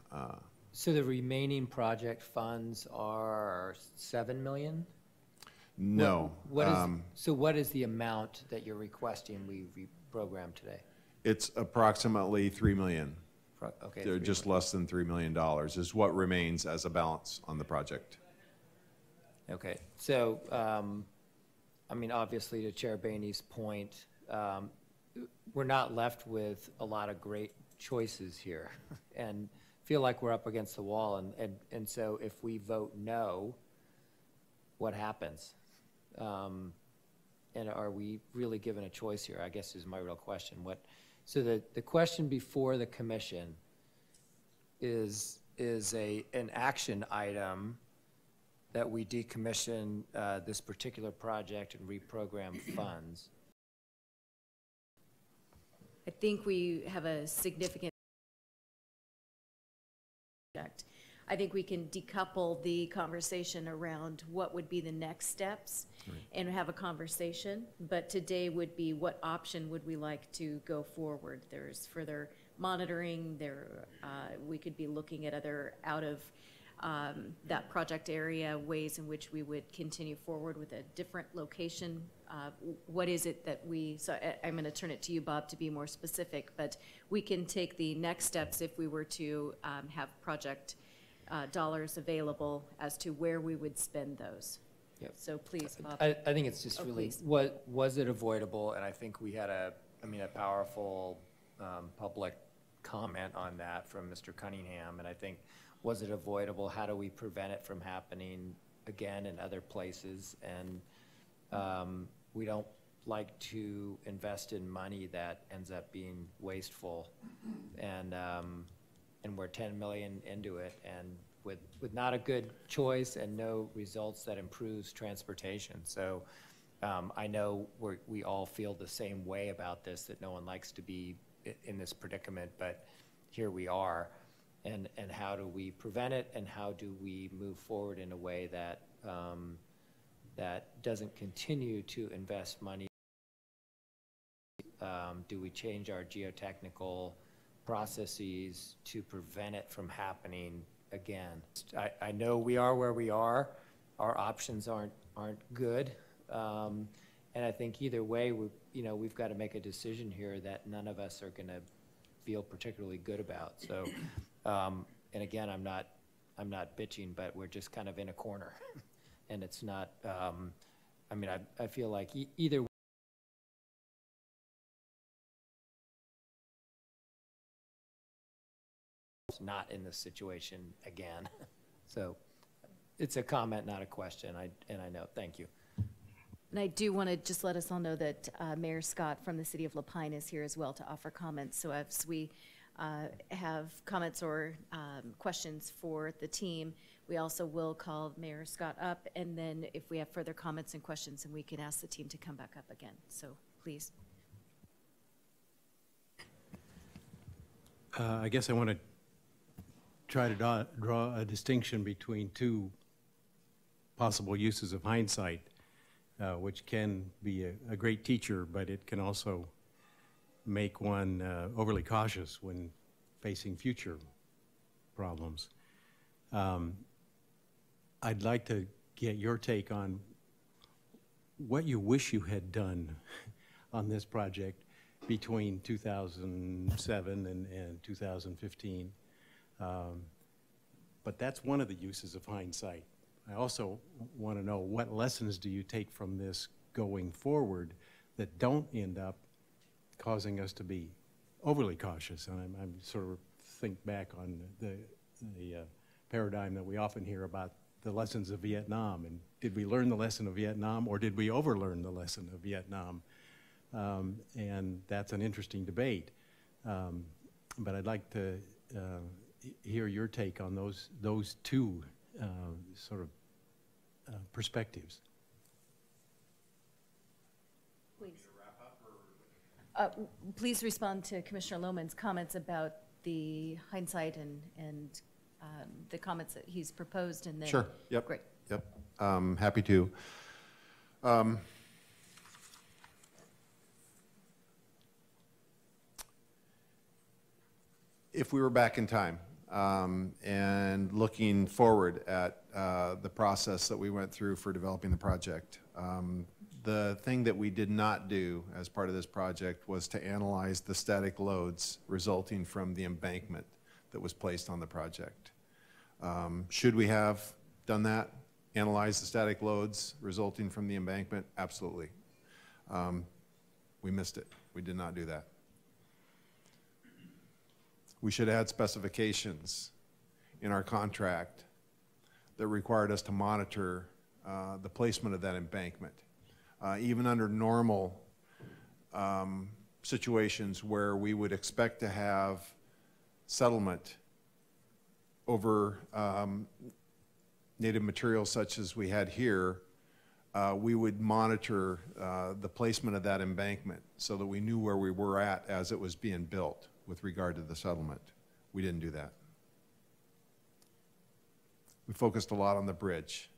So the remaining project funds are 7 million? No. So what is the amount that you're requesting we reprogram today? It's approximately 3 million. Okay. They're just less than $3 million is what remains as a balance on the project. Okay. So, I mean, obviously to Chair Bainey's point, we're not left with a lot of great choices here and feel like we're up against the wall. And so if we vote no, what happens? And are we really given a choice here, I guess is my real question. So the question before the commission is an action item that we decommission this particular project and reprogram funds. I think we have a significant project. I think we can decouple the conversation around what would be the next steps and have a conversation. But today would be what option would we like to go forward? There's further monitoring. We could be looking at other out of that project area ways in which we would continue forward with a different location. What is it that so I'm going to turn it to you, Bob, to be more specific, but we can take the next steps if we were to have project dollars available as to where we would spend those. Yep. So please, Bob. I think it's just really, please. what was it avoidable? And I think we had a powerful public comment on that from Mr. Cunningham. And I think, was it avoidable? How do we prevent it from happening again in other places? And we don't like to invest in money that ends up being wasteful. And we're 10 million into it, and with not a good choice and no results that improves transportation. So I know we all feel the same way about this, that no one likes to be in this predicament, but here we are. And how do we prevent it, and how do we move forward in a way that that doesn't continue to invest money? Do we change our geotechnical processes to prevent it from happening again? I know we are where we are. Our options aren't good, and I think either way, we've got to make a decision here that none of us are going to feel particularly good about. So, and again, I'm not bitching, but we're just kind of in a corner, and it's not. I feel like either. Not in this situation again. So it's a comment, not a question. I know. Thank you. And I do want to just let us all know that Mayor Scott from the City of La Pine is here as well to offer comments. So as we have comments or questions for the team, we also will call Mayor Scott up, and then if we have further comments and questions, then we can ask the team to come back up again. So please. I guess I want to try to draw a distinction between two possible uses of hindsight. which can be a great teacher, but it can also make one overly cautious when facing future problems. I'd like to get your take on what you wish you had done on this project between 2007 and 2015. But that's one of the uses of hindsight. I also want to know, what lessons do you take from this going forward that don't end up causing us to be overly cautious? And I'm sort of think back on the paradigm that we often hear about the lessons of Vietnam. And did we learn the lesson of Vietnam, or did we overlearn the lesson of Vietnam? And that's an interesting debate. But I'd like to hear your take on those two sort of perspectives. Please. Please respond to Commissioner Lohman's comments about the hindsight and the comments that he's proposed, and then. Sure. Yep. Great. Yep. Happy to. If we were back in time and looking forward at the process that we went through for developing the project, the thing that we did not do as part of this project was to analyze the static loads resulting from the embankment that was placed on the project. Should we have done that, analyze the static loads resulting from the embankment? Absolutely. We missed it. We did not do that. We should have had specifications in our contract that required us to monitor the placement of that embankment. Even under normal situations where we would expect to have settlement over native materials such as we had here, we would monitor the placement of that embankment so that we knew where we were at as it was being built with regard to the settlement. We didn't do that. We focused a lot on the bridge,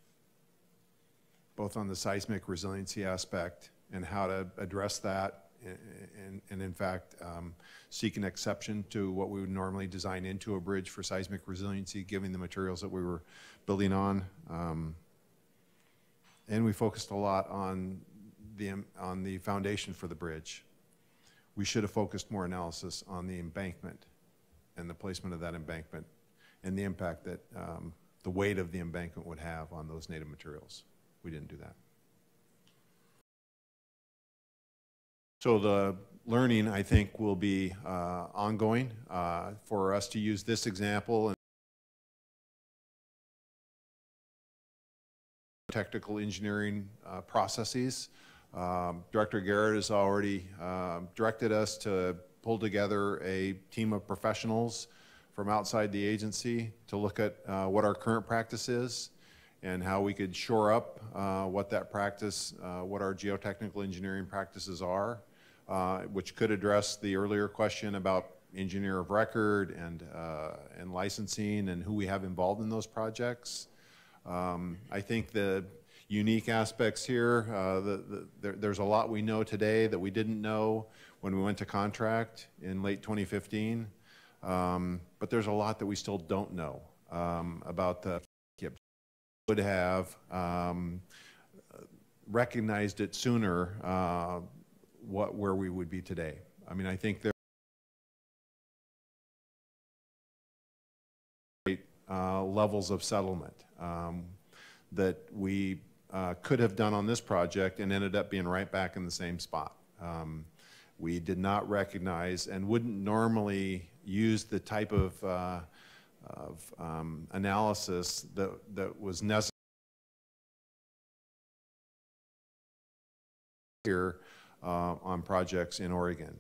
both on the seismic resiliency aspect and how to address that, and in fact, seek an exception to what we would normally design into a bridge for seismic resiliency, given the materials that we were building on. And we focused a lot on the foundation for the bridge. We should have focused more analysis on the embankment and the placement of that embankment and the impact that the weight of the embankment would have on those native materials. We didn't do that. So the learning, I think, will be ongoing for us to use this example and technical engineering processes. Director Garrett has already directed us to pull together a team of professionals from outside the agency to look at what our current practice is and how we could shore up what that practice, what our geotechnical engineering practices are, which could address the earlier question about engineer of record and licensing and who we have involved in those projects. I think the unique aspects here, there's a lot we know today that we didn't know when we went to contract in late 2015, but there's a lot that we still don't know about the would have recognized it sooner where we would be today. I mean, I think there are levels of settlement that we could have done on this project and ended up being right back in the same spot. We did not recognize and wouldn't normally use the type of analysis that was necessary here on projects in Oregon.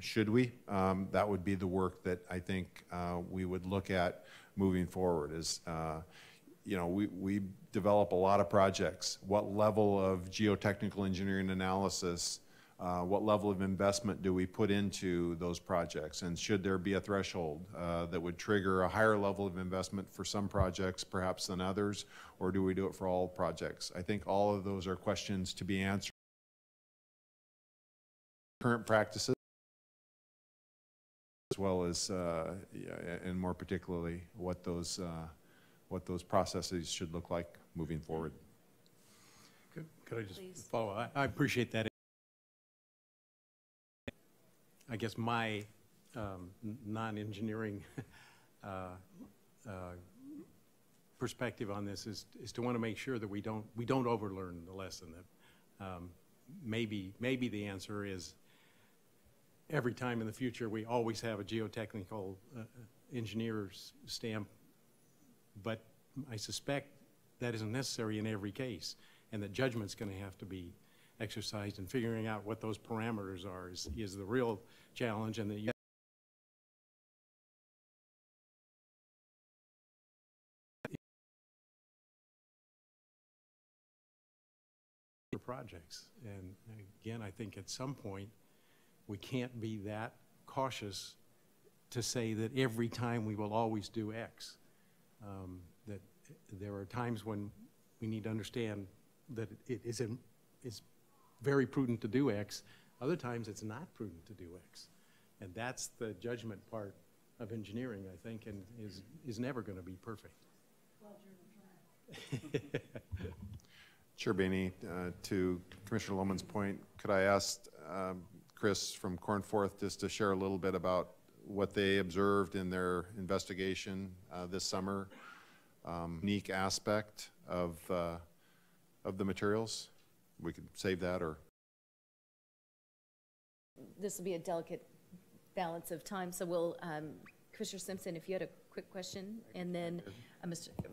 Should we? That would be the work that I think we would look at moving forward. Is you know, we develop a lot of projects. What level of geotechnical engineering analysis What level of investment do we put into those projects? And should there be a threshold that would trigger a higher level of investment for some projects perhaps than others, or do we do it for all projects? I think all of those are questions to be answered. Current practices, as well as, and more particularly, what those processes should look like moving forward. Could I just Please. follow? I appreciate that. I guess my non-engineering perspective on this is to want to make sure that we don't overlearn the lesson. That maybe the answer is every time in the future we always have a geotechnical engineer's stamp, but I suspect that isn't necessary in every case, and that judgment's going to have to be exercised, and figuring out what those parameters are is the real challenge, and that projects. And again, I think at some point we can't be that cautious to say that every time we will always do X. That there are times when we need to understand that it is very prudent to do X. Other times it's not prudent to do X. And that's the judgment part of engineering, I think, and is never going to be perfect. Chair Boehne, to Commissioner Lohman's point, could I ask Chris from Cornforth just to share a little bit about what they observed in their investigation this summer, unique aspect of the materials? We could save that, or This will be a delicate balance of time, so we'll, Commissioner Simpson, if you had a quick question, and then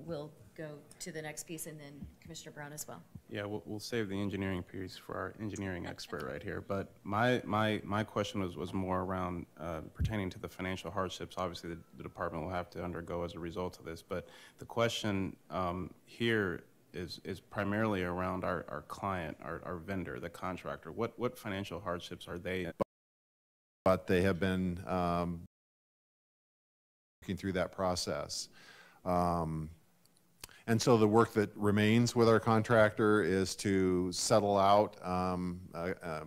we'll go to the next piece, and then Commissioner Brown as well. Yeah, we'll save the engineering piece for our engineering expert right here. But my question was more around pertaining to the financial hardships. Obviously, the department will have to undergo as a result of this. But the question here is primarily around our client, our vendor, the contractor. What financial hardships are they in? But they have been working through that process. And so the work that remains with our contractor is to settle out a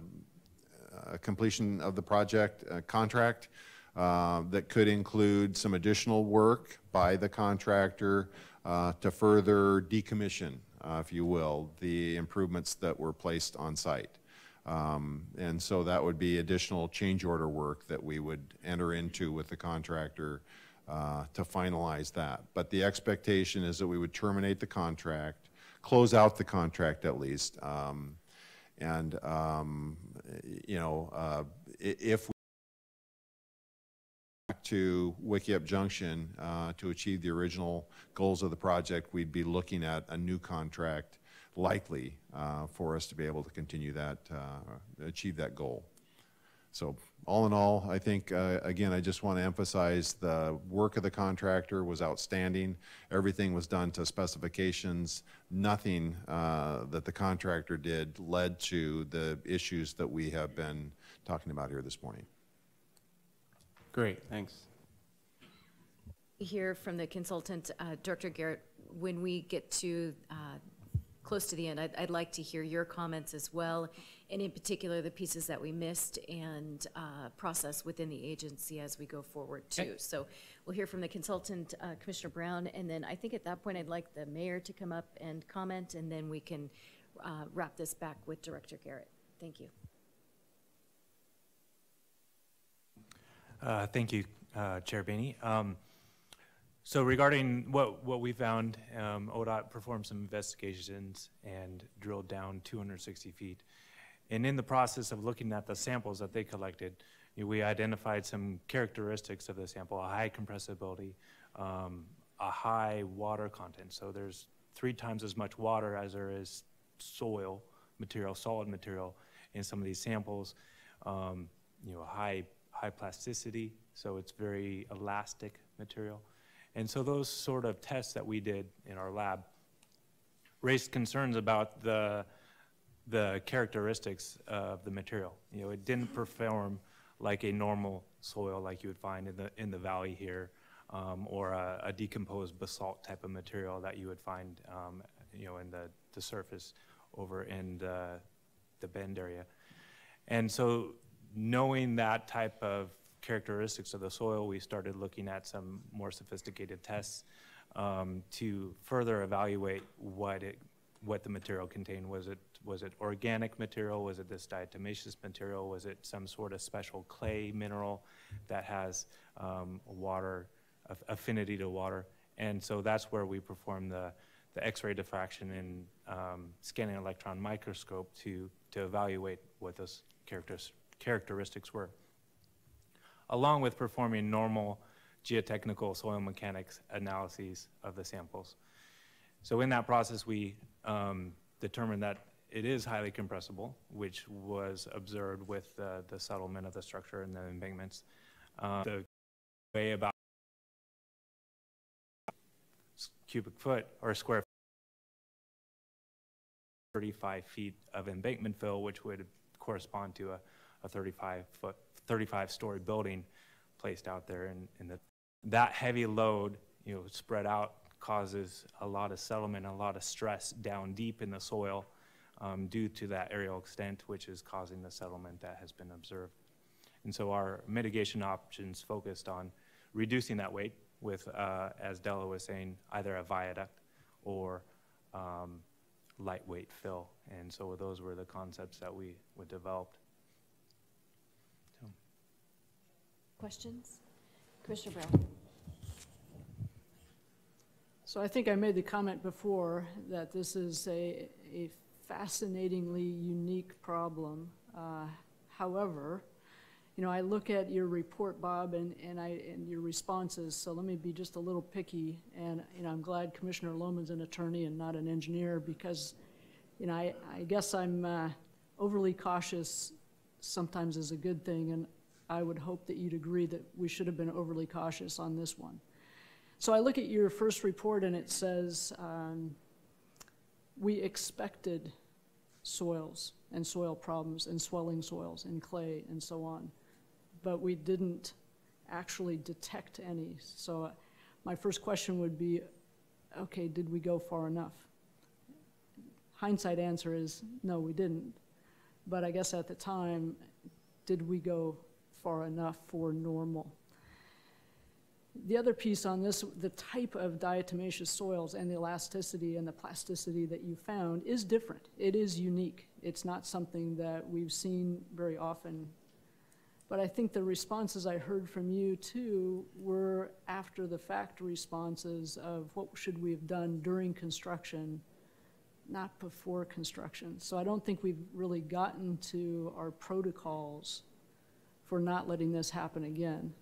completion of the project contract that could include some additional work by the contractor to further decommission, if you will, the improvements that were placed on site. And so that would be additional change order work that we would enter into with the contractor to finalize that. But the expectation is that we would terminate the contract, close out the contract at least, and you know, if we back to Wickiup Junction to achieve the original goals of the project, we'd be looking at a new contract likely for us to be able to continue that, achieve that goal. So all in all, I think, again, I just want to emphasize the work of the contractor was outstanding. Everything was done to specifications. Nothing that the contractor did led to the issues that we have been talking about here this morning. Great, thanks. Hear from the consultant, Director Garrett, when we get to close to the end, I'd like to hear your comments as well, and in particular the pieces that we missed and process within the agency as we go forward too. Okay. So we'll hear from the consultant, Commissioner Brown, and then I think at that point I'd like the mayor to come up and comment, and then we can wrap this back with Director Garrett. Thank you. Thank you, Chair Boehne. So regarding what we found, ODOT performed some investigations and drilled down 260 feet. And in the process of looking at the samples that they collected, we identified some characteristics of the sample: a high compressibility, a high water content. So there's 3 times as much water as there is soil material, solid material in some of these samples. High plasticity, so it's very elastic material. And so those sort of tests that we did in our lab raised concerns about the the characteristics of the material. You know, it didn't perform like a normal soil like you would find in the valley here, or a decomposed basalt type of material that you would find, you know, in the surface over in the bend area. And so knowing that type of characteristics of the soil, we started looking at some more sophisticated tests to further evaluate what the material contained. Was it organic material? Was it this diatomaceous material? Was it some sort of special clay mineral that has water, affinity to water? And so that's where we perform the X-ray diffraction and scanning electron microscope to evaluate what those characteristics were, along with performing normal geotechnical soil mechanics analyses of the samples. So in that process, we determined that it is highly compressible, which was observed with the settlement of the structure and the embankments. The way about cubic foot or square 35 feet of embankment fill, which would correspond to a 35-story building placed out there. And that heavy load, you know, spread out, causes a lot of settlement, a lot of stress down deep in the soil due to that aerial extent, which is causing the settlement that has been observed. And so our mitigation options focused on reducing that weight with, as Della was saying, either a viaduct or lightweight fill. And so those were the concepts that we developed. So. Questions? Commissioner Brown. So I think I made the comment before that this is a fascinatingly unique problem. However, you know, I look at your report, Bob, and your responses, so let me be just a little picky. And, you know, I'm glad Commissioner Lohman's an attorney and not an engineer, because, you know, I guess I'm overly cautious sometimes is a good thing, and I would hope that you'd agree that we should have been overly cautious on this one. So I look at your first report and it says we expected soils and soil problems and swelling soils and clay and so on, but we didn't actually detect any. So my first question would be, okay, did we go far enough? Hindsight answer is no, we didn't. But I guess at the time, did we go far enough for normal? The other piece on this, the type of diatomaceous soils and the elasticity and the plasticity that you found is different. It is unique. It's not something that we've seen very often. But I think the responses I heard from you too were after the fact responses of what should we have done during construction, not before construction. So I don't think we've really gotten to our protocols for not letting this happen again.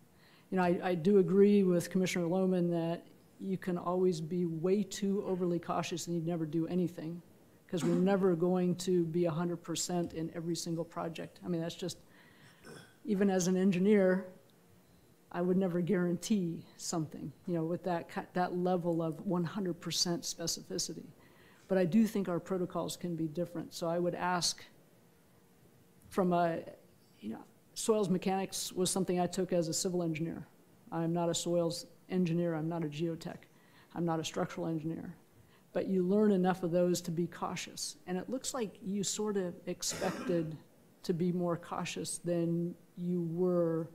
You know, I do agree with Commissioner Lohman that you can always be way too overly cautious and you never do anything, because we're never going to be 100% in every single project. I mean, that's just, even as an engineer, I would never guarantee something, you know, with that level of 100% specificity. But I do think our protocols can be different. So I would ask from a, you know, soils mechanics was something I took as a civil engineer. I'm not a soils engineer, I'm not a geotech, I'm not a structural engineer. But you learn enough of those to be cautious. And it looks like you sort of expected to be more cautious than you were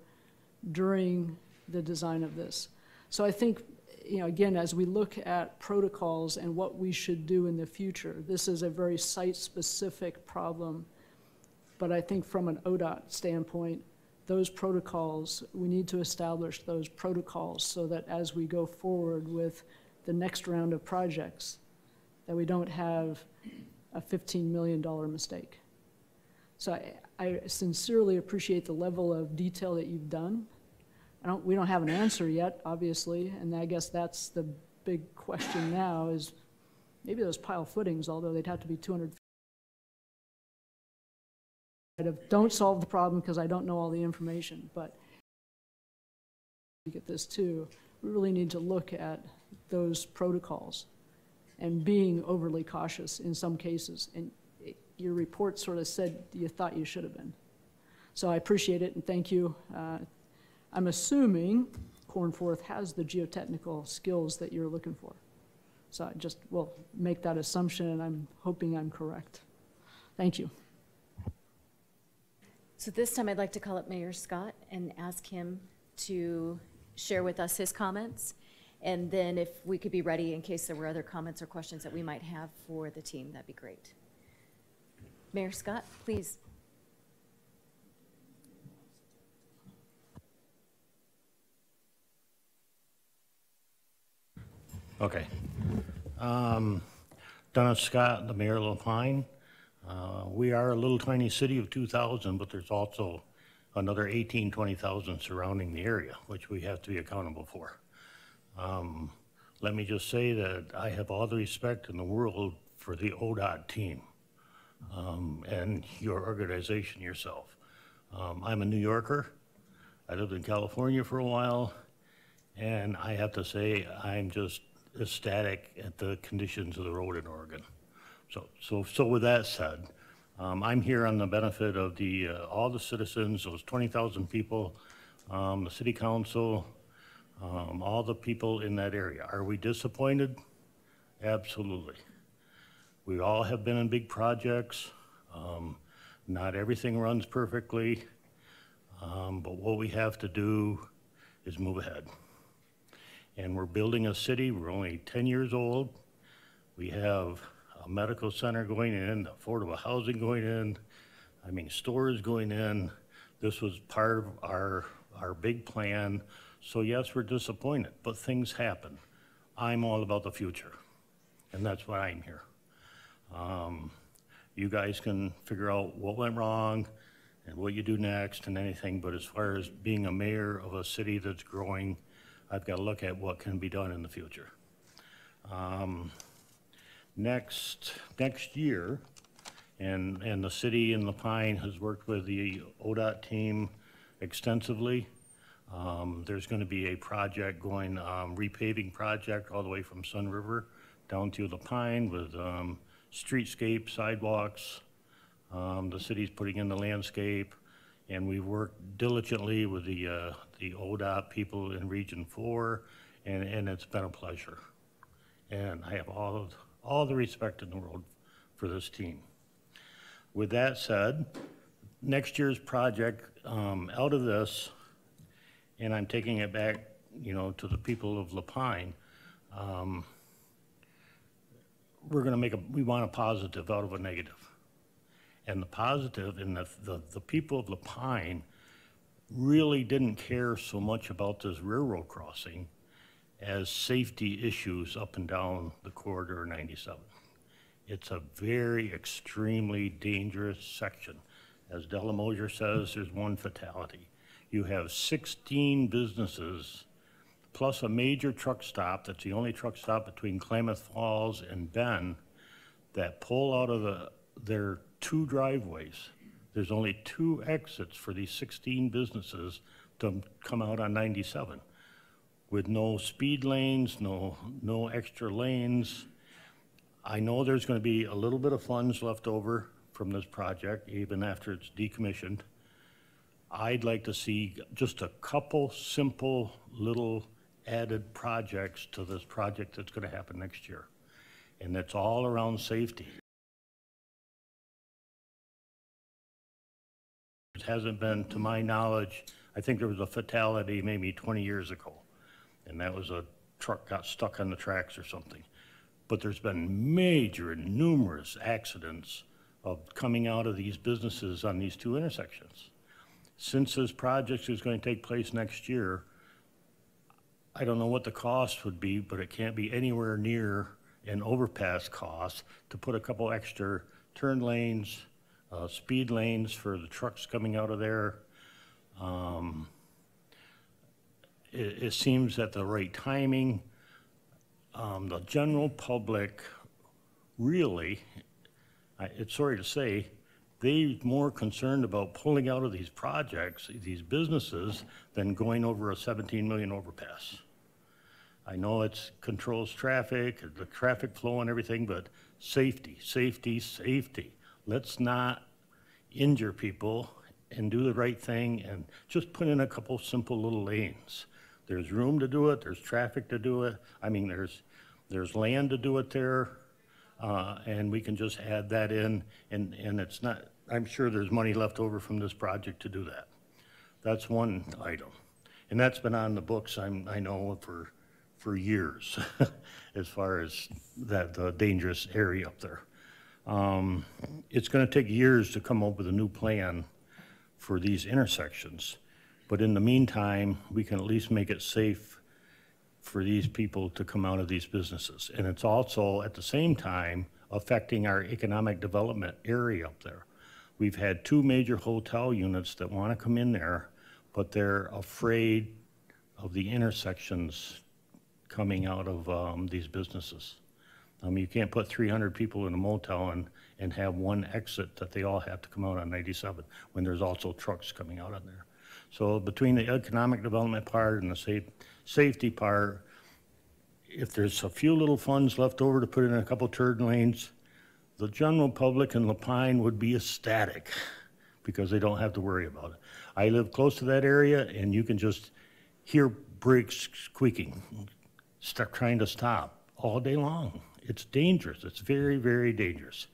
during the design of this. So I think, you know, again, as we look at protocols and what we should do in the future, this is a very site-specific problem. But I think from an ODOT standpoint, those protocols, we need to establish those protocols so that as we go forward with the next round of projects, that we don't have a $15 million mistake. So I sincerely appreciate the level of detail that you've done. We don't have an answer yet, obviously, and I guess that's the big question now is maybe those pile footings, although they'd have to be 200 feet. Don't solve the problem because I don't know all the information, but at this too, we really need to look at those protocols and being overly cautious in some cases. And your report sort of said you thought you should have been. So I appreciate it and thank you. I'm assuming Cornforth has the geotechnical skills that you're looking for. So I just will make that assumption, and I'm hoping I'm correct. Thank you. So this time I'd like to call up Mayor Scott and ask him to share with us his comments. And then if we could be ready in case there were other comments or questions that we might have for the team, that'd be great. Mayor Scott, please. Okay. Dennis Scott, the mayor of La Pine. We are a little tiny city of 2,000, but there's also another 18, 20,000 surrounding the area, which we have to be accountable for. Let me just say that I have all the respect in the world for the ODOT team and your organization yourself. I'm a New Yorker. I lived in California for a while, and I have to say I'm just ecstatic at the conditions of the road in Oregon. So with that said, I'm here on the benefit of all the citizens, those 20,000 people, the city council, all the people in that area. Are we disappointed? Absolutely. We all have been in big projects. Not everything runs perfectly, but what we have to do is move ahead. And we're building a city. We're only 10 years old. We have a medical center going in, affordable housing going in, I mean, stores going in. This was part of our big plan. So yes, we're disappointed, but things happen. I'm all about the future, and that's why I'm here. You guys can figure out what went wrong and what you do next and anything, but as far as being a mayor of a city that's growing, I've got to look at what can be done in the future. Next year, and the city in La Pine has worked with the ODOT team extensively. There's going to be a project going, repaving project all the way from Sun River down to La Pine with streetscape, sidewalks. The city's putting in the landscape, and we've worked diligently with the ODOT people in Region 4, and it's been a pleasure. And I have all the respect in the world for this team. With that said, next year's project, out of this, and I'm taking it back, to the people of La Pine, we want a positive out of a negative. And the positive in the people of La Pine really didn't care so much about this railroad crossing as safety issues up and down the corridor 97. It's a very extremely dangerous section. As Della Mosier says, there's one fatality. You have 16 businesses plus a major truck stop, that's the only truck stop between Klamath Falls and Bend, that pull out of their 2 driveways. There's only 2 exits for these 16 businesses to come out on 97 with no speed lanes, no extra lanes. I know there's going to be a little bit of funds left over from this project, even after it's decommissioned. I'd like to see just a couple simple little added projects to this project that's going to happen next year. And it's all around safety. It hasn't been, to my knowledge, I think there was a fatality maybe 20 years ago, and that was a truck got stuck on the tracks or something. But there's been major and numerous accidents of coming out of these businesses on these 2 intersections. Since this project is going to take place next year, I don't know what the cost would be, but it can't be anywhere near an overpass cost to put a couple extra turn lanes, speed lanes for the trucks coming out of there. It seems at the right timing. The general public really, it's sorry to say, they're more concerned about pulling out of these projects, these businesses, than going over a 17 million overpass. I know it controls traffic, the traffic flow and everything, but safety, safety, safety. let's not injure people and do the right thing and just put in a couple simple little lanes. There's room to do it, there's traffic to do it. I mean, there's land to do it there, and we can just add that in, and it's not, I'm sure there's money left over from this project to do that. That's one item. And that's been on the books, I know, for years, as far as that dangerous area up there. It's gonna take years to come up with a new plan for these intersections. But in the meantime, we can at least make it safe for these people to come out of these businesses. And it's also, at the same time, affecting our economic development area up there. We've had 2 major hotel units that want to come in there, but they're afraid of the intersections coming out of these businesses. You can't put 300 people in a motel and have one exit that they all have to come out on 97 when there's also trucks coming out on there. So between the economic development part and the safety part, if there's a few little funds left over to put in a couple turn lanes, the general public in Lapine would be ecstatic because they don't have to worry about it. I live close to that area, and you can just hear brakes squeaking, trying to stop all day long. It's dangerous. It's very, very dangerous.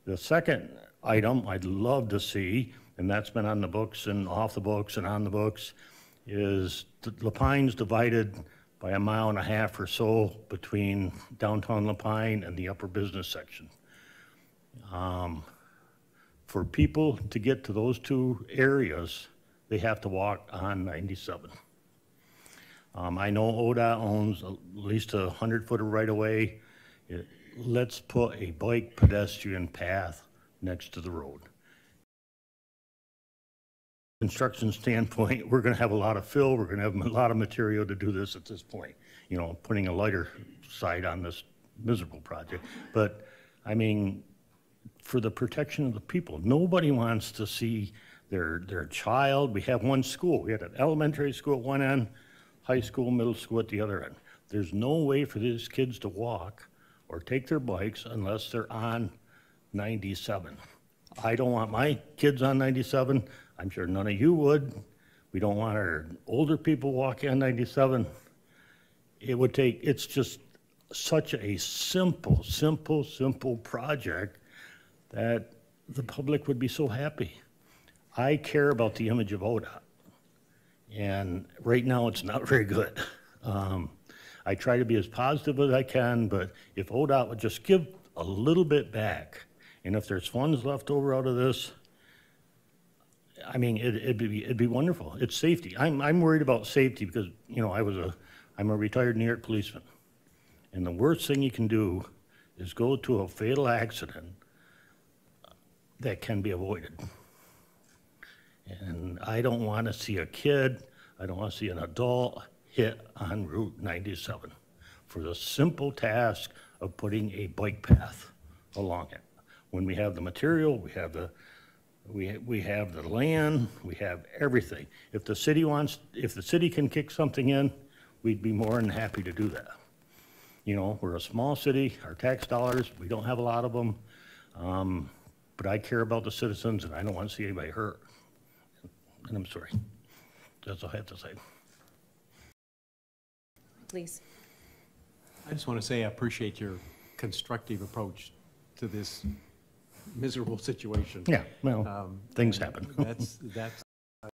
The second item I'd love to see, and that's been on the books and off the books and on the books, is Lapine's divided by 1.5 miles or so between downtown Lapine and the upper business section. For people to get to those 2 areas, they have to walk on 97. I know ODOT owns at least a 100-footer right away. Let's put a bike pedestrian path next to the road. Construction standpoint, we're going to have a lot of fill, we're going to have a lot of material to do this at this point, you know, putting a lighter side on this miserable project. But I mean, for the protection of the people, nobody wants to see their child. We have one school, we had an elementary school at one end, high school, middle school at the other end. There's no way for these kids to walk or take their bikes unless they're on 97. I don't want my kids on 97. I'm sure none of you would. We don't want our older people walking on 97. It would take, it's just such a simple project that the public would be so happy. I care about the image of ODOT, and right now it's not very good. I try to be as positive as I can, but if ODOT would just give a little bit back, and if there's funds left over out of this, I mean, it'd be wonderful. It's safety. I'm worried about safety because, you know, I'm a retired New York policeman, and the worst thing you can do is go to a fatal accident that can be avoided. And I don't want to see a kid, I don't want to see an adult hit on Route 97 for the simple task of putting a bike path along it. When we have the material, we have the land, we have everything. If the city can kick something in, we'd be more than happy to do that. You know, we're a small city, our tax dollars, we don't have a lot of them, but I care about the citizens and I don't want to see anybody hurt. And I'm sorry. That's all I have to say. Please. I just want to say I appreciate your constructive approach to this miserable situation. Yeah, well, things happen. That's